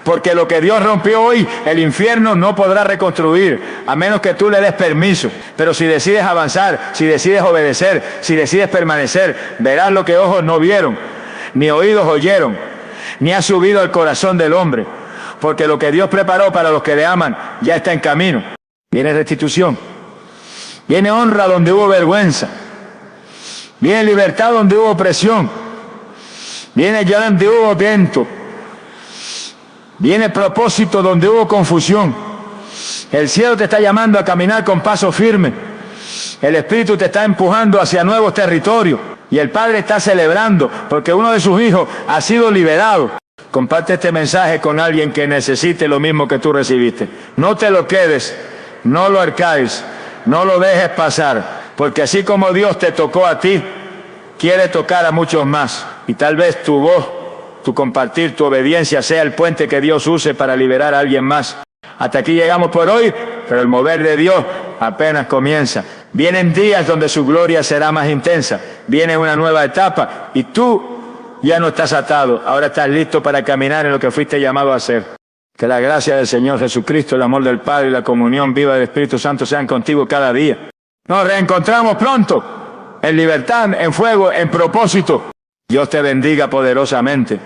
porque lo que Dios rompió hoy, el infierno no podrá reconstruir, a menos que tú le des permiso. Pero si decides avanzar, si decides obedecer, si decides permanecer, verás lo que ojos no vieron, ni oídos oyeron, ni ha subido al corazón del hombre, porque lo que Dios preparó para los que le aman ya está en camino. Viene restitución, viene honra donde hubo vergüenza, viene libertad donde hubo opresión. Viene ya donde hubo viento. Viene propósito donde hubo confusión. El cielo te está llamando a caminar con paso firme. El Espíritu te está empujando hacia nuevos territorios y el Padre está celebrando porque uno de sus hijos ha sido liberado. Comparte este mensaje con alguien que necesite lo mismo que tú recibiste. No te lo quedes, no lo arcades, no lo dejes pasar, porque así como Dios te tocó a ti, quiere tocar a muchos más. Y tal vez tu voz, tu compartir, tu obediencia sea el puente que Dios use para liberar a alguien más. Hasta aquí llegamos por hoy, pero el mover de Dios apenas comienza. Vienen días donde su gloria será más intensa. Viene una nueva etapa y tú ya no estás atado. Ahora estás listo para caminar en lo que fuiste llamado a hacer. Que la gracia del Señor Jesucristo, el amor del Padre y la comunión viva del Espíritu Santo sean contigo cada día. Nos reencontramos pronto, en libertad, en fuego, en propósito. Dios te bendiga poderosamente.